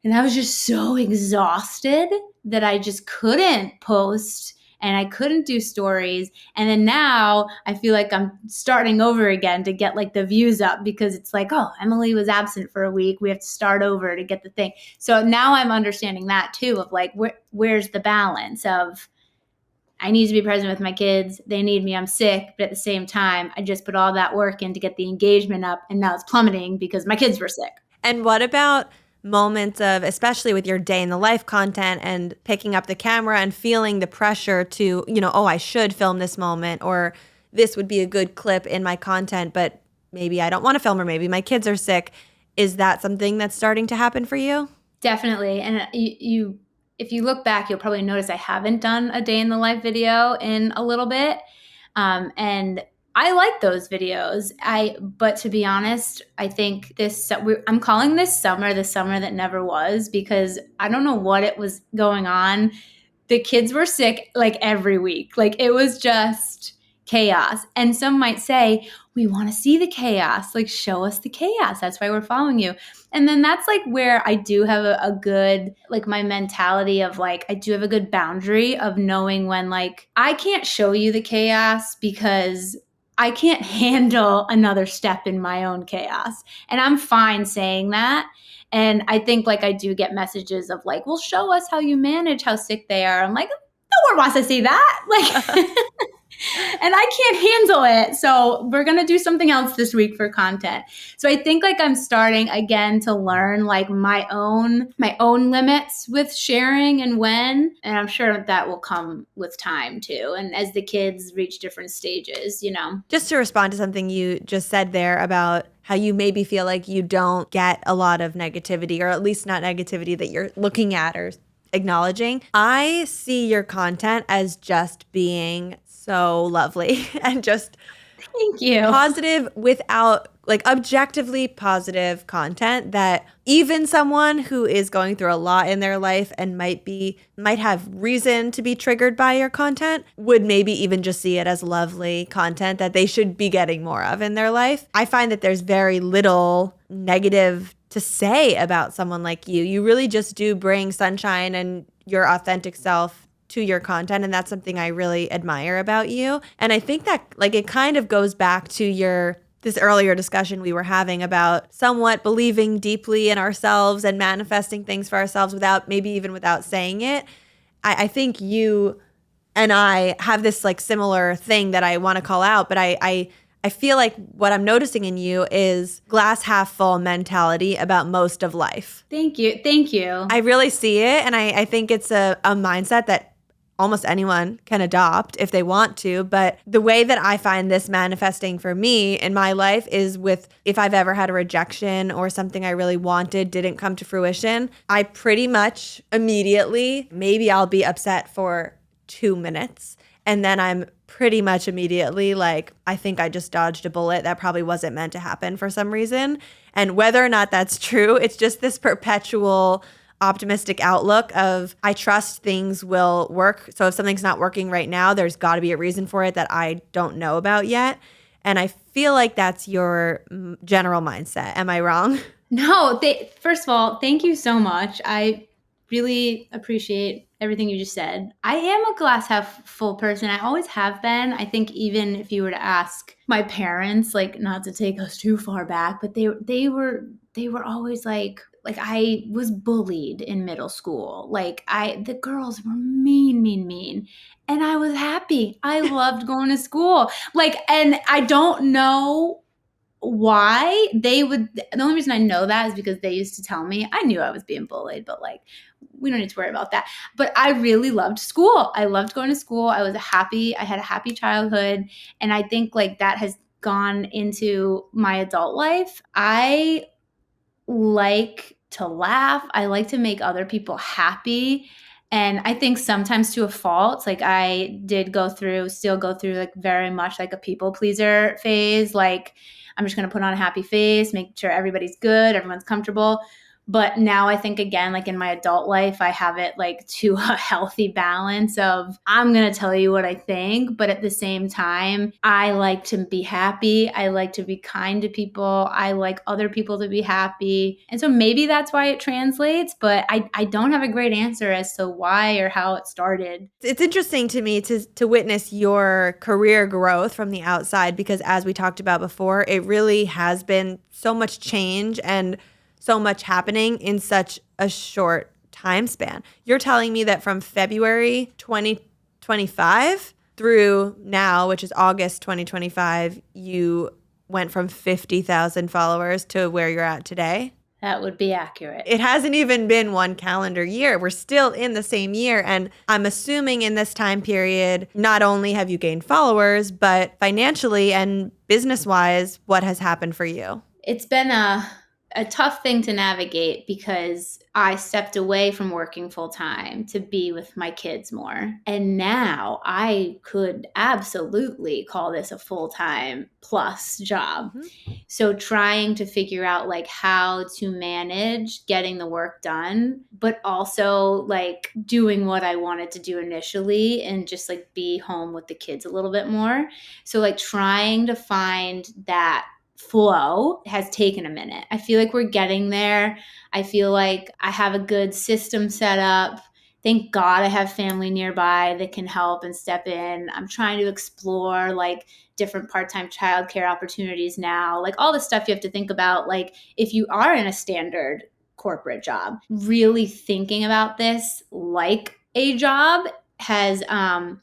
And I was just so exhausted that I just couldn't post and I couldn't do stories. And then now I feel like I'm starting over again to get like the views up because it's like, oh, Emily was absent for a week. We have to start over to get the thing. So now I'm understanding that too of like, where's the balance of, I need to be present with my kids. They need me. I'm sick. But at the same time, I just put all that work in to get the engagement up. And now it's plummeting because my kids were sick. And what about moments of, especially with your day in the life content and picking up the camera and feeling the pressure to, oh, I should film this moment, or this would be a good clip in my content, but maybe I don't want to film, or maybe my kids are sick. Is that something that's starting to happen for you? Definitely. And if you look back, you'll probably notice I haven't done a day in the life video in a little bit. And I like those videos. But to be honest, I think I'm calling this summer the summer that never was, because I don't know what it was going on. The kids were sick like every week. Like it was just chaos. And some might say, we want to see the chaos, like show us the chaos. That's why we're following you. And then that's like where I do have a good, like my mentality of like, I do have a good boundary of knowing when like, I can't show you the chaos because I can't handle another step in my own chaos. And I'm fine saying that. And I think like I do get messages of like, well, show us how you manage how sick they are. I'm like, no one wants to see that. Like, and I can't handle it. So we're going to do something else this week for content. So I think like I'm starting again to learn like my own limits with sharing and when, and I'm sure that will come with time too. And as the kids reach different stages, Just to respond to something you just said there about how you maybe feel like you don't get a lot of negativity, or at least not negativity that you're looking at or acknowledging. I see your content as just being so lovely and just Thank you. positive without like objectively positive content that even someone who is going through a lot in their life and might have reason to be triggered by your content would maybe even just see it as lovely content that they should be getting more of in their life. I find that there's very little negative to say about someone like you. You really just do bring sunshine and your authentic self to your content, and that's something I really admire about you. And I think that like it kind of goes back to this earlier discussion we were having about somewhat believing deeply in ourselves and manifesting things for ourselves without saying it. I think you and I have this like similar thing that I want to call out, but I feel like what I'm noticing in you is glass half full mentality about most of life. Thank you. Thank you. I really see it, and I think it's a mindset that almost anyone can adopt if they want to. But the way that I find this manifesting for me in my life is with if I've ever had a rejection or something I really wanted didn't come to fruition, I pretty much immediately, maybe I'll be upset for 2 minutes. And then I'm pretty much immediately like, I think I just dodged a bullet. That probably wasn't meant to happen for some reason. And whether or not that's true, it's just this perpetual optimistic outlook of I trust things will work. So if something's not working right now, there's got to be a reason for it that I don't know about yet. And I feel like that's your general mindset. Am I wrong? No, first of all, thank you so much. I really appreciate everything you just said. I am a glass half full person. I always have been. I think even if you were to ask my parents, like not to take us too far back, but they were always like I was bullied in middle school. Like the girls were mean. And I was happy. I loved going to school. And I don't know why the only reason I know that is because they used to tell me. I knew I was being bullied, but we don't need to worry about that. But I really loved school. I loved going to school. I had a happy childhood. And I think that has gone into my adult life. I like to laugh. I like to make other people happy. And I think sometimes to a fault, I still go through very much a people pleaser phase. I'm just going to put on a happy face, make sure everybody's good, everyone's comfortable. But now I think again, in my adult life, I have it to a healthy balance of I'm going to tell you what I think, but at the same time, I like to be happy. I like to be kind to people. I like other people to be happy. And so maybe that's why it translates, but I don't have a great answer as to why or how it started. It's interesting to me to witness your career growth from the outside because as we talked about before, it really has been so much change and so much happening in such a short time span. You're telling me that from February 2025 through now, which is August 2025, you went from 50,000 followers to where you're at today? That would be accurate. It hasn't even been one calendar year. We're still in the same year. And I'm assuming in this time period, not only have you gained followers, but financially and business-wise, what has happened for you? It's been a tough thing to navigate because I stepped away from working full time to be with my kids more. And now I could absolutely call this a full-time plus job. Mm-hmm. So trying to figure out how to manage getting the work done, but also doing what I wanted to do initially and just be home with the kids a little bit more. So trying to find that flow has taken a minute. I feel like we're getting there. I feel like I have a good system set up. Thank God I have family nearby that can help and step in. I'm trying to explore different part-time childcare opportunities now, all the stuff you have to think about. If you are in a standard corporate job, really thinking about this like a job has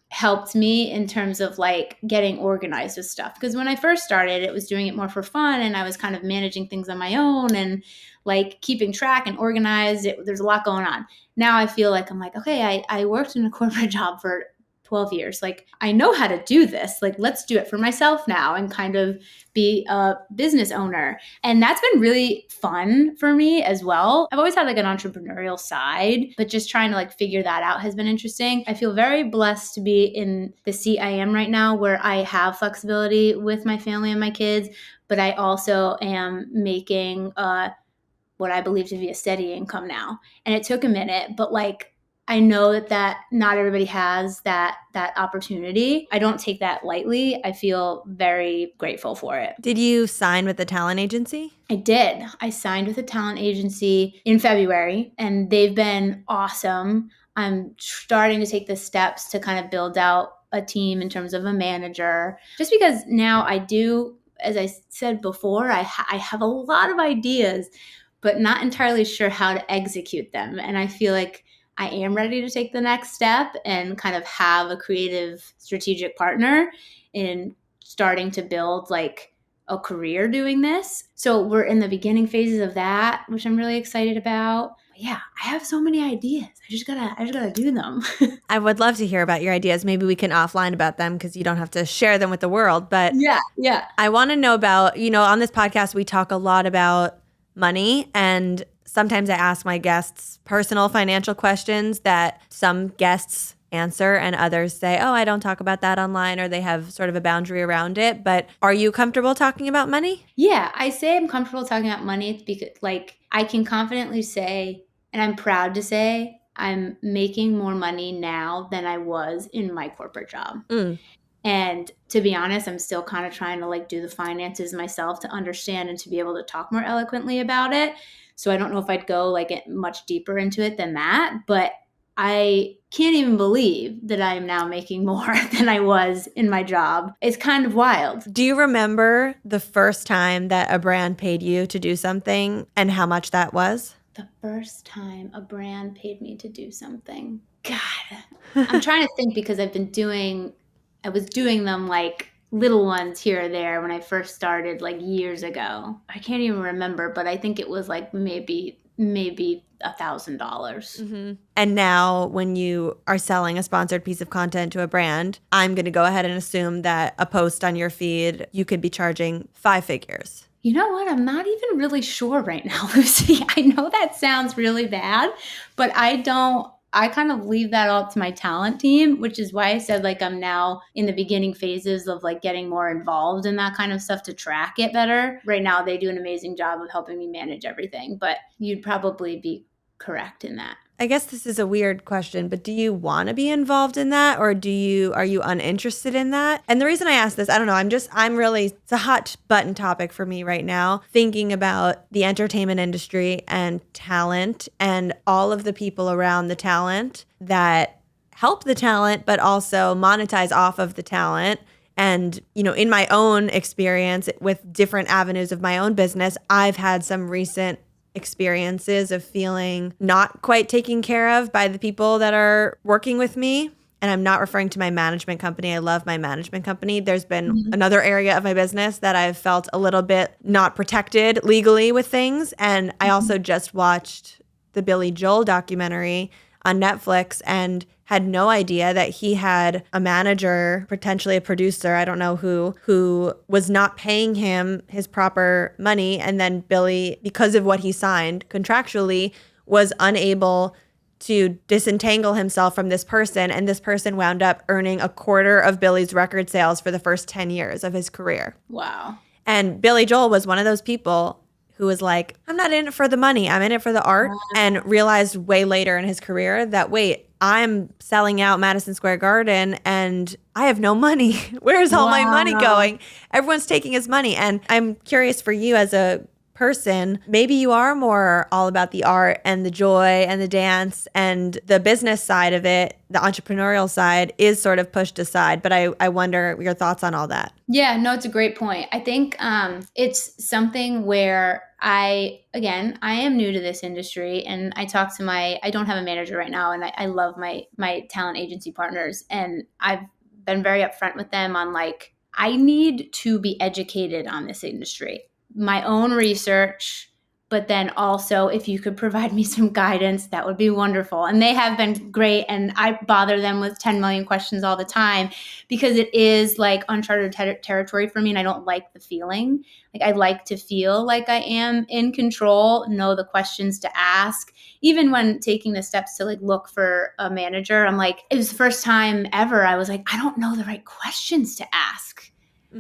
helped me in terms of getting organized with stuff. Because when I first started, it was doing it more for fun and I was kind of managing things on my own and keeping track and organized. There's a lot going on. Now I feel I'm okay, I worked in a corporate job for 12 years. Like, I know how to do this. Like, let's do it for myself now and kind of be a business owner. And that's been really fun for me as well. I've always had like an entrepreneurial side, but just trying to like figure that out has been interesting. I feel very blessed to be in the seat I am right now, where I have flexibility with my family and my kids, but I also am making what I believe to be a steady income now. And it took a minute, but like, I know that not everybody has that opportunity. I don't take that lightly. I feel very grateful for it. Did you sign with the talent agency? I did. I signed with a talent agency in February, and they've been awesome. I'm starting to take the steps to kind of build out a team in terms of a manager, just because now I do, as I said before, I have a lot of ideas, but not entirely sure how to execute them. And I feel like I am ready to take the next step and kind of have a creative strategic partner in starting to build like a career doing this. So we're in the beginning phases of that, which I'm really excited about. But yeah, I have so many ideas. I just gotta do them. I would love to hear about your ideas. Maybe we can offline about them because you don't have to share them with the world. But Yeah. I want to know about, on this podcast, we talk a lot about money, and sometimes I ask my guests personal financial questions that some guests answer and others say, oh, I don't talk about that online, or they have sort of a boundary around it. But are you comfortable talking about money? Yeah, I say I'm comfortable talking about money because like I can confidently say, and I'm proud to say, I'm making more money now than I was in my corporate job. And to be honest, I'm still kind of trying to like do the finances myself to understand and to be able to talk more eloquently about it. So I don't know if I'd go like much deeper into it than that, but I can't even believe that I am now making more than I was in my job. It's kind of wild. Do you remember the first time that a brand paid you to do something and how much that was? The first time a brand paid me to do something. God, I'm trying to think because I was doing them like little ones here or there when I first started like years ago. I can't even remember, but I think it was like maybe $1,000. And now when you are selling a sponsored piece of content to a brand, I'm going to go ahead and assume that a post on your feed, you could be charging 5 figures. You know what? I'm not even really sure right now, Lucy. I know that sounds really bad, but I kind of leave that all to my talent team, which is why I said like I'm now in the beginning phases of like getting more involved in that kind of stuff to track it better. Right now, they do an amazing job of helping me manage everything, but you'd probably be correct in that. I guess this is a weird question, but do you want to be involved in that, or are you uninterested in that? And the reason I ask this, I don't know, it's a hot button topic for me right now, thinking about the entertainment industry and talent and all of the people around the talent that help the talent, but also monetize off of the talent. And, in my own experience with different avenues of my own business, I've had some recent experiences of feeling not quite taken care of by the people that are working with me. And I'm not referring to my management company. I love my management company. There's been another area of my business that I've felt a little bit not protected legally with things. And I also just watched the Billy Joel documentary on Netflix and had no idea that he had a manager, potentially a producer, I don't know who was not paying him his proper money. And then Billy, because of what he signed contractually, was unable to disentangle himself from this person. And this person wound up earning a quarter of Billy's record sales for the first 10 years of his career. Wow. And Billy Joel was one of those people who was like, I'm not in it for the money, I'm in it for the art, and realized way later in his career that, wait, I'm selling out Madison Square Garden and I have no money. Where's all my money going? Everyone's taking his money. And I'm curious for you as a person, maybe you are more all about the art and the joy and the dance, and the business side of it, the entrepreneurial side, is sort of pushed aside. But I wonder your thoughts on all that. Yeah, no, it's a great point. I think it's something where I am new to this industry, and I don't have a manager right now, and I love my talent agency partners, and I've been very upfront with them on like, I need to be educated on this industry. My own research, But then also, if you could provide me some guidance, that would be wonderful. And they have been great. And I bother them with 10 million questions all the time because it is like uncharted territory for me. And I don't like the feeling. Like, I like to feel like I am in control, know the questions to ask. Even when taking the steps to like look for a manager, I'm like, it was the first time ever I was like, I don't know the right questions to ask.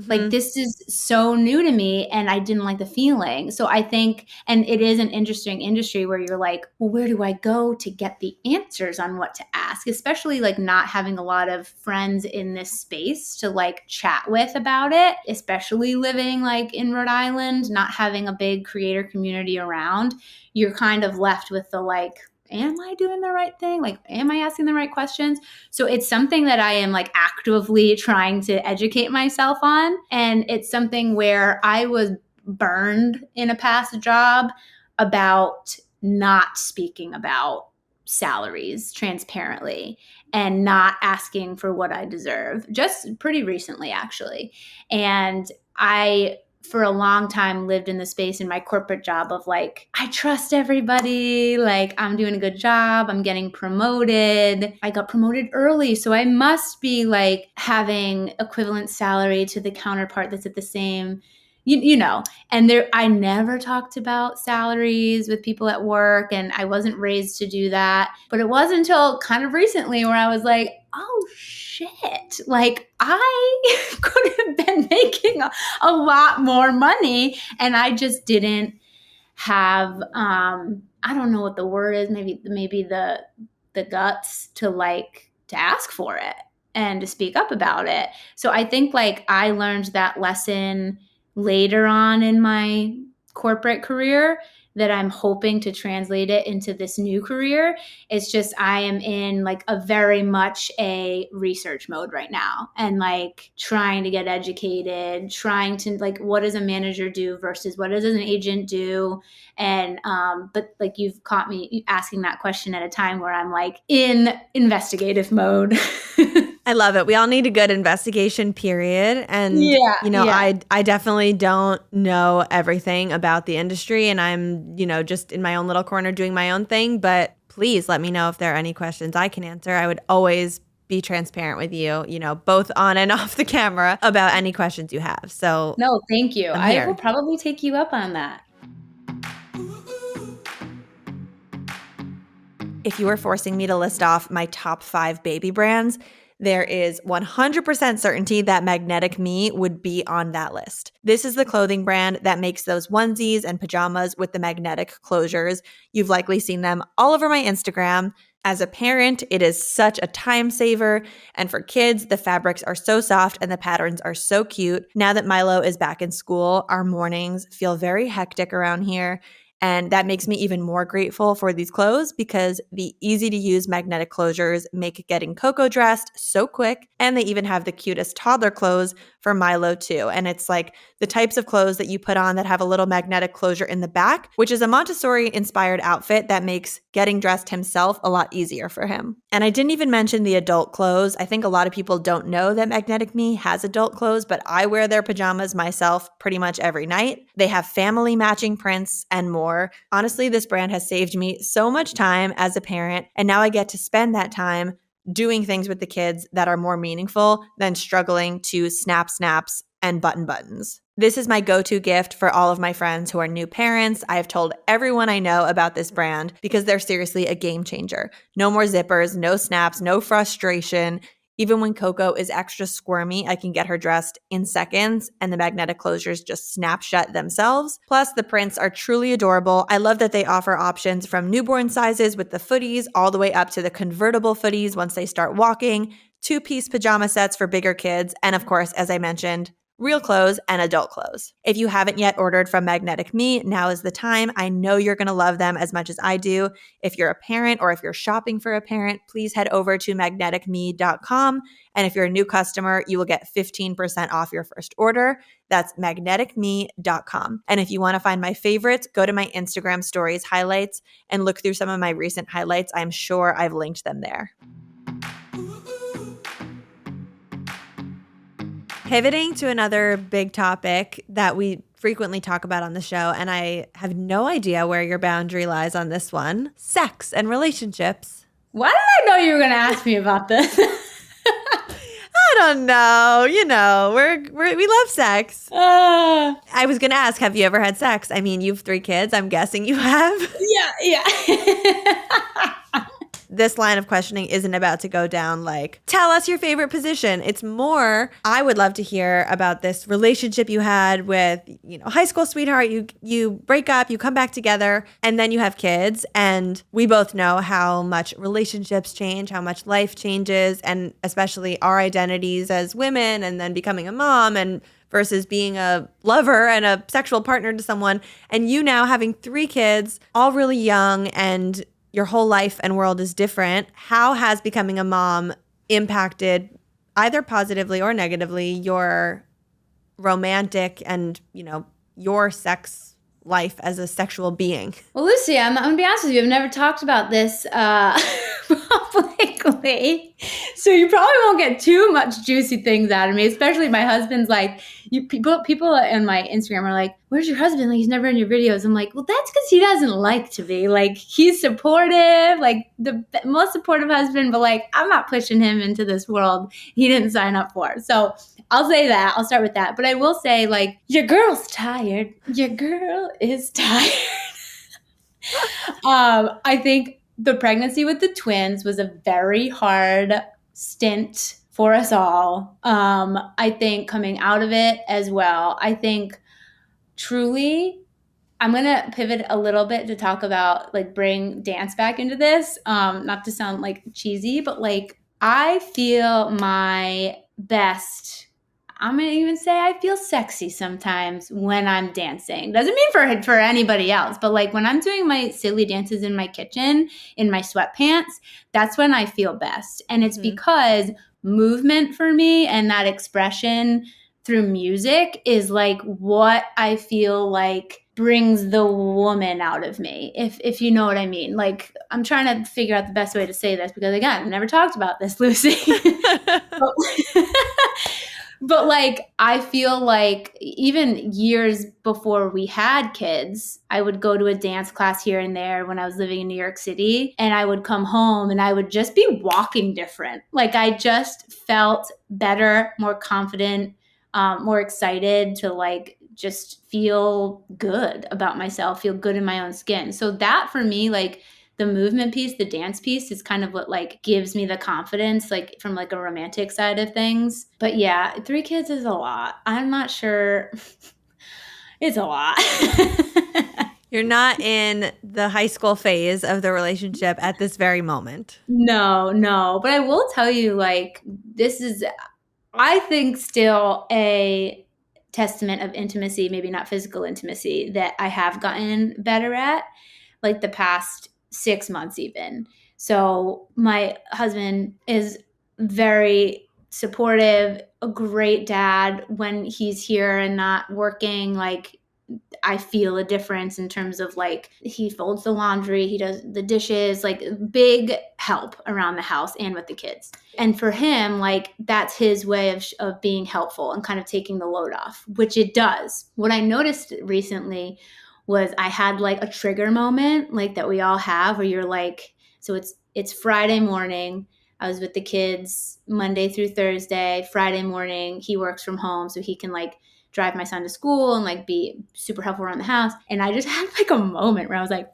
Like, this is so new to me and I didn't like the feeling. So I think, and it is an interesting industry where you're like, well, where do I go to get the answers on what to ask? Especially like not having a lot of friends in this space to like chat with about it, especially living like in Rhode Island, not having a big creator community around. You're kind of left with the like, am I doing the right thing? Like, am I asking the right questions? So it's something that I am like actively trying to educate myself on. And it's something where I was burned in a past job about not speaking about salaries transparently and not asking for what I deserve, just pretty recently, actually. And I for a long time lived in the space in my corporate job of like, I trust everybody, like I'm doing a good job, I'm getting promoted. I got promoted early, so I must be like having equivalent salary to the counterpart that's at the same, you know. And there, I never talked about salaries with people at work, and I wasn't raised to do that. But it wasn't until kind of recently where I was like, oh shit, like I could have been making a lot more money, and I just didn't have I don't know what the word is, maybe the guts to like to ask for it and to speak up about it. So I think like I learned that lesson later on in my corporate career that I'm hoping to translate it into this new career. It's just I am in like a very much a research mode right now and like trying to get educated, trying to like what does a manager do versus what does an agent do? And but like you've caught me asking that question at a time where I'm like in investigative mode. I love it. We all need a good investigation period. And, I definitely don't know everything about the industry. And I'm, just in my own little corner doing my own thing. But please let me know if there are any questions I can answer. I would always be transparent with you, both on and off the camera about any questions you have. So, no, thank you. I will probably take you up on that. If you were forcing me to list off my top 5 baby brands, there is 100% certainty that Magnetic Me would be on that list. This is the clothing brand that makes those onesies and pajamas with the magnetic closures. You've likely seen them all over my Instagram. As a parent, it is such a time saver. And for kids, the fabrics are so soft and the patterns are so cute. Now that Milo is back in school, our mornings feel very hectic around here. And that makes me even more grateful for these clothes because the easy-to-use magnetic closures make getting Coco dressed so quick, and they even have the cutest toddler clothes for Milo too. And it's like the types of clothes that you put on that have a little magnetic closure in the back, which is a Montessori-inspired outfit that makes getting dressed himself a lot easier for him. And I didn't even mention the adult clothes. I think a lot of people don't know that Magnetic Me has adult clothes, but I wear their pajamas myself pretty much every night. They have family matching prints and more. Honestly, this brand has saved me so much time as a parent, and now I get to spend that time doing things with the kids that are more meaningful than struggling to snap snaps and button buttons. This is my go-to gift for all of my friends who are new parents. I have told everyone I know about this brand because they're seriously a game changer. No more zippers, no snaps, no frustration. Even when Coco is extra squirmy, I can get her dressed in seconds and the magnetic closures just snap shut themselves. Plus, the prints are truly adorable. I love that they offer options from newborn sizes with the footies all the way up to the convertible footies once they start walking, 2-piece pajama sets for bigger kids, and of course, as I mentioned, real clothes and adult clothes. If you haven't yet ordered from Magnetic Me, now is the time. I know you're going to love them as much as I do. If you're a parent or if you're shopping for a parent, please head over to magneticme.com. And if you're a new customer, you will get 15% off your first order. That's magneticme.com. And if you want to find my favorites, go to my Instagram stories highlights and look through some of my recent highlights. I'm sure I've linked them there. Pivoting to another big topic that we frequently talk about on the show, and I have no idea where your boundary lies on this one. Sex and relationships. Why did I know you were going to ask me about this? I don't know. You know, we love sex. I was going to ask, have you ever had sex? I mean, you have 3 kids. I'm guessing you have. Yeah. This line of questioning isn't about to go down like, tell us your favorite position. It's more, I would love to hear about this relationship you had with, high school sweetheart. You break up, you come back together, and then you have kids. And we both know how much relationships change, how much life changes, and especially our identities as women, and then becoming a mom and versus being a lover and a sexual partner to someone. And you now having 3 kids, all really young, and your whole life and world is different. How has becoming a mom impacted either positively or negatively your romantic and, your sex life as a sexual being? Well, Lucie, I'm going to be honest with you. I've never talked about this publicly. So you probably won't get too much juicy things out of me, especially my husband's like, people on my Instagram are like, where's your husband? Like, he's never in your videos. I'm like, well, that's because he doesn't like to be. Like, he's supportive, like the most supportive husband, but like, I'm not pushing him into this world he didn't sign up for. So I'll say that. I'll start with that. But I will say, like, your girl's tired. Your girl is tired. I think the pregnancy with the twins was a very hard stint for us all. I think coming out of it as well. I think truly, I'm going to pivot a little bit to talk about, like, bring dance back into this. Not to sound like cheesy, but like, I feel my best. I'm going to even say I feel sexy sometimes when I'm dancing. Doesn't mean for anybody else, but like when I'm doing my silly dances in my kitchen, in my sweatpants, that's when I feel best. And it's because movement for me and that expression through music is like what I feel like brings the woman out of me, if you know what I mean. Like, I'm trying to figure out the best way to say this because, again, I've never talked about this, Lucie. But like, I feel like even years before we had kids, I would go to a dance class here and there when I was living in New York City, and I would come home and I would just be walking different. Like, I just felt better, more confident, more excited to like just feel good about myself, feel good in my own skin. So that for me, like, the movement piece, the dance piece is kind of what like gives me the confidence, like from like a romantic side of things. But yeah, 3 kids is a lot. I'm not sure. It's a lot. You're not in the high school phase of the relationship at this very moment. No. But I will tell you, like, this is, I think, still a testament of intimacy, maybe not physical intimacy, that I have gotten better at, like the past 6 months even. So my husband is very supportive, a great dad when he's here and not working. Like, I feel a difference in terms of like, he folds the laundry, he does the dishes, like big help around the house and with the kids. And for him, like, that's his way of being helpful and kind of taking the load off, which it does. What I noticed recently was I had like a trigger moment, like that we all have, where you're like, so it's Friday morning. I was with the kids Monday through Thursday. Friday morning, he works from home, so he can like drive my son to school and like be super helpful around the house. And I just had like a moment where I was like,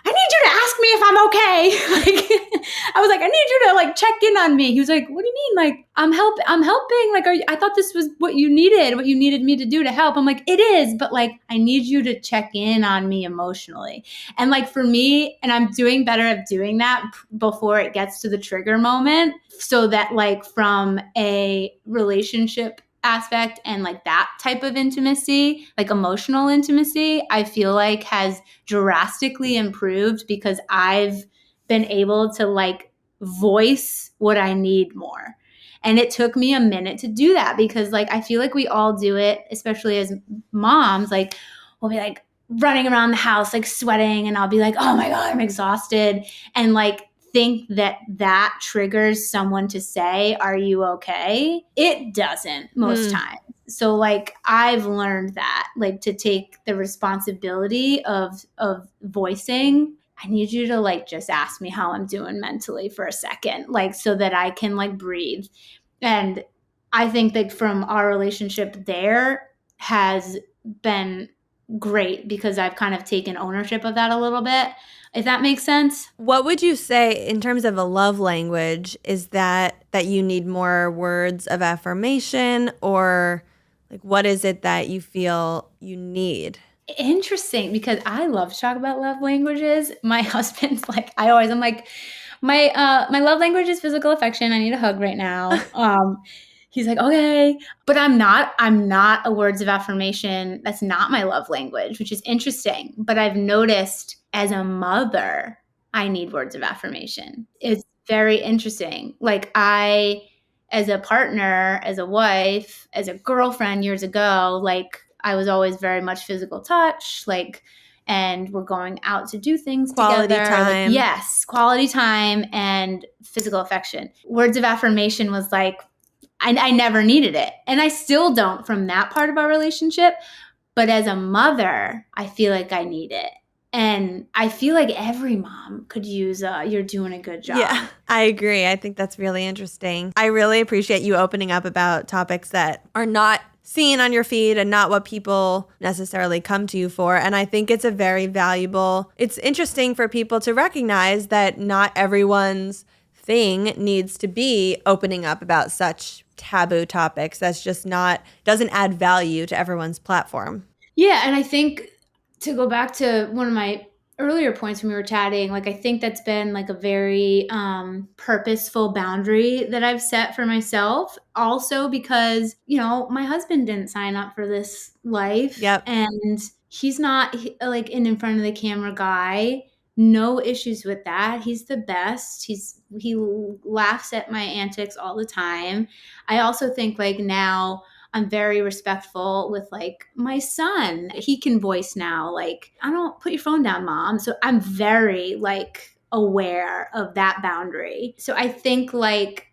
I need you to ask me if I'm okay. Like, I was like, I need you to like check in on me. He was like, what do you mean? Like, I'm helping. Like, I thought this was what you needed me to do to help. I'm like, it is, but like, I need you to check in on me emotionally. And like, for me, and I'm doing better at doing that before it gets to the trigger moment, so that like from a relationship aspect and like that type of intimacy, like emotional intimacy, I feel like has drastically improved because I've been able to like voice what I need more. And it took me a minute to do that because like I feel like we all do it, especially as moms. Like, we'll be like running around the house like sweating, and I'll be like, oh my God, I'm exhausted, and like think that triggers someone to say, are you okay? It doesn't most times. So like I've learned that, like, to take the responsibility of voicing, I need you to like just ask me how I'm doing mentally for a second, like so that I can like breathe. And I think that from our relationship there has been great because I've kind of taken ownership of that a little bit, if that makes sense. What would you say in terms of a love language? Is that you need more words of affirmation, or like what is it that you feel you need? Interesting, because I love to talk about love languages. My husband's like, I'm like, my love language is physical affection. I need a hug right now. He's like, okay, but I'm not a words of affirmation. That's not my love language, which is interesting. But I've noticed as a mother, I need words of affirmation. It's very interesting. Like as a partner, as a wife, as a girlfriend years ago, like I was always very much physical touch, like, and we're going out to do things Quality together. time. Like, yes, quality time and physical affection. Words of affirmation was like, I never needed it. And I still don't from that part of our relationship. But as a mother, I feel like I need it. And I feel like every mom could use you're doing a good job. Yeah, I agree. I think that's really interesting. I really appreciate you opening up about topics that are not seen on your feed and not what people necessarily come to you for. And I think it's it's interesting for people to recognize that not everyone's thing needs to be opening up about such taboo topics. That's just doesn't add value to everyone's platform. Yeah, and I think to go back to one of my earlier points when we were chatting, like I think that's been like a very purposeful boundary that I've set for myself. Also because, my husband didn't sign up for this life. Yep. And he's not like an in front of the camera guy. No issues with that. He's the best. He laughs at my antics all the time. I also think like now I'm very respectful with like my son. He can voice now, like, I don't put your phone down, mom. So I'm very like aware of that boundary. So I think like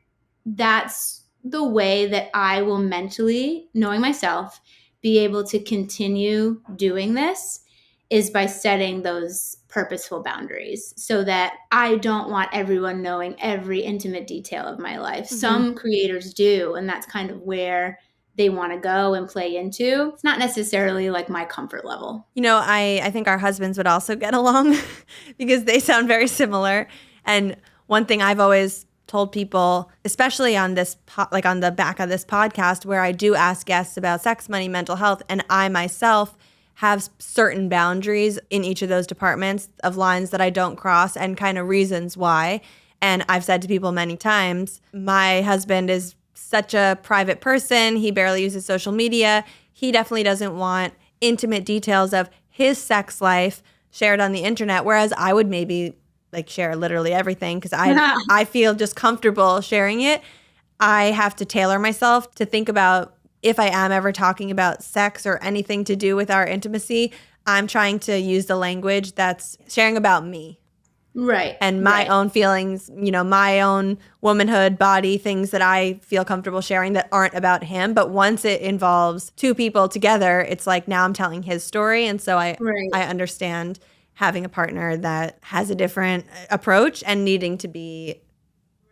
that's the way that I will mentally, knowing myself, be able to continue doing this is by setting those purposeful boundaries so that I don't want everyone knowing every intimate detail of my life. Mm-hmm. Some creators do, and that's kind of where they want to go and play into. It's not necessarily like my comfort level. I think our husbands would also get along because they sound very similar. And one thing I've always told people, especially on this, like on the back of this podcast, where I do ask guests about sex, money, mental health, and I myself have certain boundaries in each of those departments of lines that I don't cross and kind of reasons why. And I've said to people many times, my husband is such a private person. He barely uses social media. He definitely doesn't want intimate details of his sex life shared on the internet, whereas I would maybe like share literally everything because I feel just comfortable sharing it. I have to tailor myself to think about if I am ever talking about sex or anything to do with our intimacy, I'm trying to use the language that's sharing about me. Right. And my own feelings, my own womanhood, body, things that I feel comfortable sharing that aren't about him. But once it involves two people together, it's like now I'm telling his story. And so I understand having a partner that has a different approach and needing to be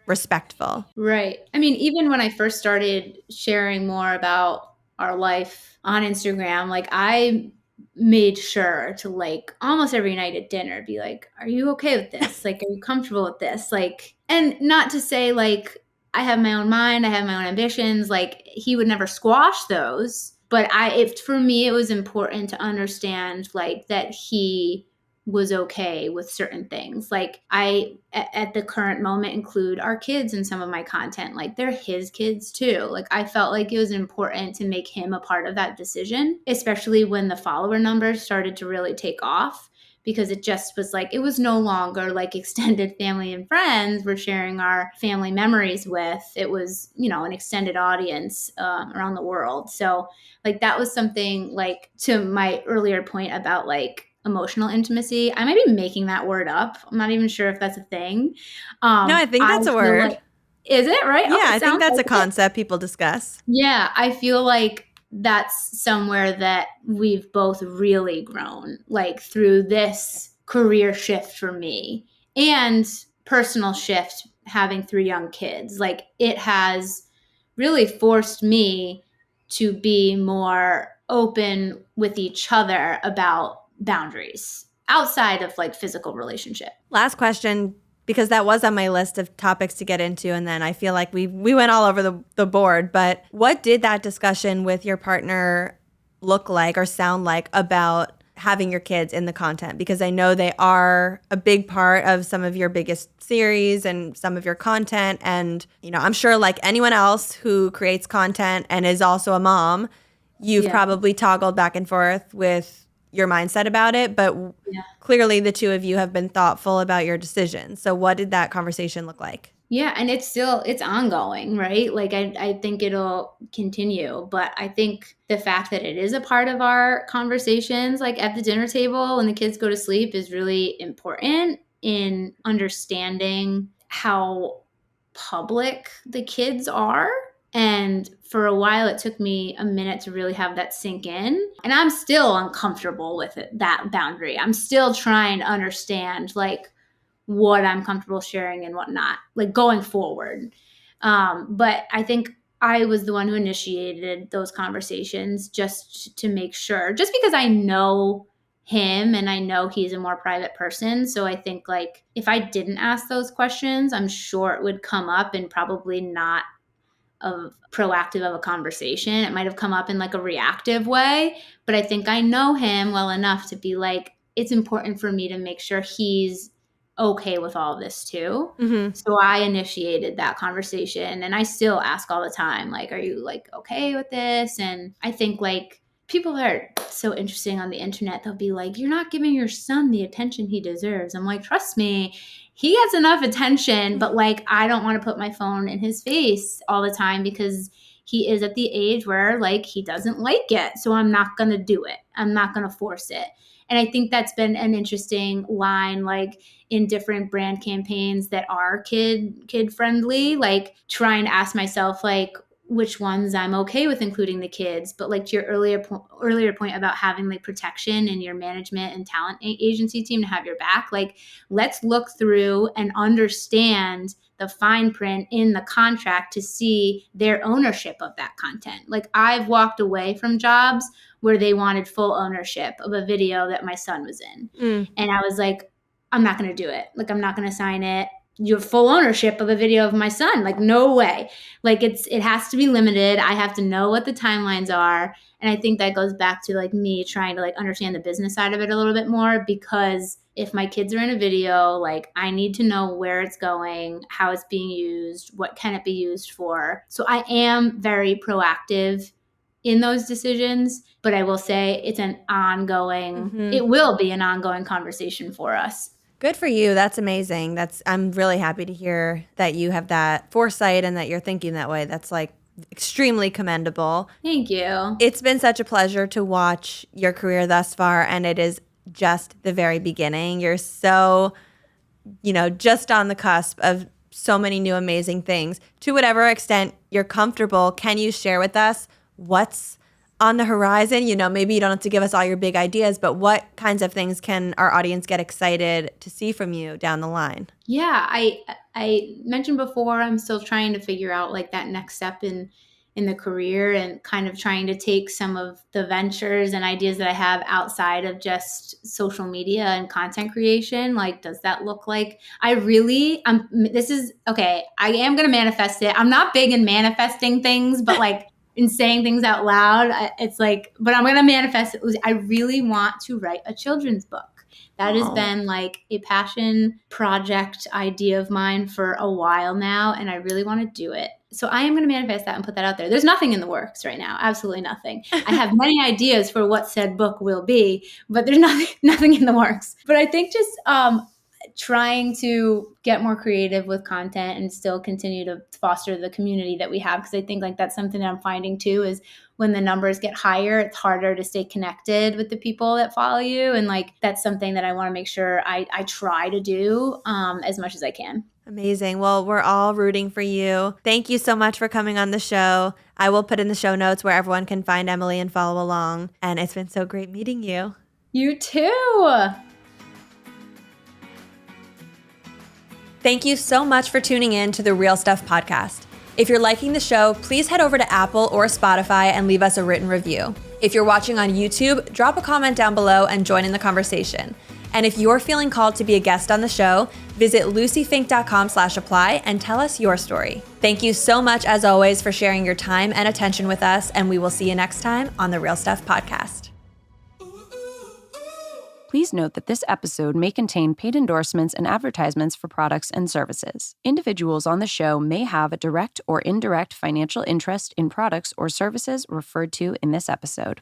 respectful. Right. I mean, even when I first started sharing more about our life on Instagram, like I made sure to like almost every night at dinner be like, are you okay with this? Like, are you comfortable with this? Like, and not to say like I have my own mind, I have my own ambitions, like he would never squash those. But for me, it was important to understand like that he was okay with certain things. Like I, at the current moment, include our kids in some of my content. Like they're his kids too. Like I felt like it was important to make him a part of that decision, especially when the follower numbers started to really take off, because it just was like, it was no longer like extended family and friends we're sharing our family memories with. It was, an extended audience around the world. So like that was something, like to my earlier point about like emotional intimacy. I might be making that word up. I'm not even sure if that's a thing. No, I think that's a word. Is it right? Yeah, I think that's a concept people discuss. Yeah, I feel like that's somewhere that we've both really grown, like through this career shift for me and personal shift having 3 young kids. Like it has really forced me to be more open with each other about boundaries outside of like physical relationship. Last question, because that was on my list of topics to get into, and then I feel like we went all over the board, but what did that discussion with your partner look like or sound like about having your kids in the content? Because I know they are a big part of some of your biggest series and some of your content. And, I'm sure like anyone else who creates content and is also a mom, you've probably toggled back and forth with your mindset about it. But clearly the two of you have been thoughtful about your decisions. So what did that conversation look like? Yeah, and it's ongoing, right? Like I think it'll continue, but I think the fact that it is a part of our conversations, like at the dinner table when the kids go to sleep, is really important in understanding how public the kids are. And for a while, it took me a minute to really have that sink in. And I'm still uncomfortable with it, that boundary. I'm still trying to understand, like, what I'm comfortable sharing and what not, like going forward. But I think I was the one who initiated those conversations just to make sure, just because I know him and I know he's a more private person. So I think like if I didn't ask those questions, I'm sure it would come up and probably not of proactive of a conversation. It might have come up in like a reactive way, but I think I know him well enough to be like, it's important for me to make sure he's okay with all of this too. Mm-hmm. So I initiated that conversation and I still ask all the time, like, are you like okay with this? And I think like people are so interesting on the internet. They'll be like, you're not giving your son the attention he deserves. I'm like, trust me, he gets enough attention, but like, I don't want to put my phone in his face all the time because he is at the age where like he doesn't like it. So I'm not going to do it. I'm not going to force it. And I think that's been an interesting line, like in different brand campaigns that are kid friendly, like trying to ask myself, like, which ones I'm okay with including the kids. But like to your earlier point about having like protection in your management and talent agency team to have your back, like let's look through and understand the fine print in the contract to see their ownership of that content. Like I've walked away from jobs where they wanted full ownership of a video that my son was in. And I was like, I'm not going to do it. Like, I'm not going to sign it. You have full ownership of a video of my son. Like, no way. Like, it has to be limited. I have to know what the timelines are. And I think that goes back to like me trying to like understand the business side of it a little bit more, because if my kids are in a video, like I need to know where it's going, how it's being used, what can it be used for. So I am very proactive in those decisions, but I will say it's an ongoing, it will be an ongoing conversation for us. Good for you. That's amazing. I'm really happy to hear that you have that foresight and that you're thinking that way. That's like extremely commendable. Thank you. It's been such a pleasure to watch your career thus far, and it is just the very beginning. You're so, just on the cusp of so many new amazing things. To whatever extent you're comfortable, can you share with us what's on the horizon? Maybe you don't have to give us all your big ideas, but what kinds of things can our audience get excited to see from you down the line? Yeah, I mentioned before, I'm still trying to figure out like that next step in the career and kind of trying to take some of the ventures and ideas that I have outside of just social media and content creation. Like, does that look like I am going to manifest it. I'm not big in manifesting things, but like in saying things out loud, it's like, but I'm going to manifest it. I really want to write a children's book. That has been like a passion project idea of mine for a while now, and I really want to do it. So I am going to manifest that and put that out there. There's nothing in the works right now. Absolutely nothing. I have many ideas for what said book will be, but there's nothing in the works. But I think just trying to get more creative with content and still continue to foster the community that we have. Because I think like that's something that I'm finding too, is when the numbers get higher, it's harder to stay connected with the people that follow you. And like, that's something that I want to make sure I try to do as much as I can. Amazing. Well, we're all rooting for you. Thank you so much for coming on the show. I will put in the show notes where everyone can find Emily and follow along. And it's been so great meeting you. You too. Thank you so much for tuning in to the Real Stuff podcast. If you're liking the show, please head over to Apple or Spotify and leave us a written review. If you're watching on YouTube, drop a comment down below and join in the conversation. And if you're feeling called to be a guest on the show, visit luciefink.com/apply and tell us your story. Thank you so much, as always, for sharing your time and attention with us, and we will see you next time on the Real Stuff podcast. Please note that this episode may contain paid endorsements and advertisements for products and services. Individuals on the show may have a direct or indirect financial interest in products or services referred to in this episode.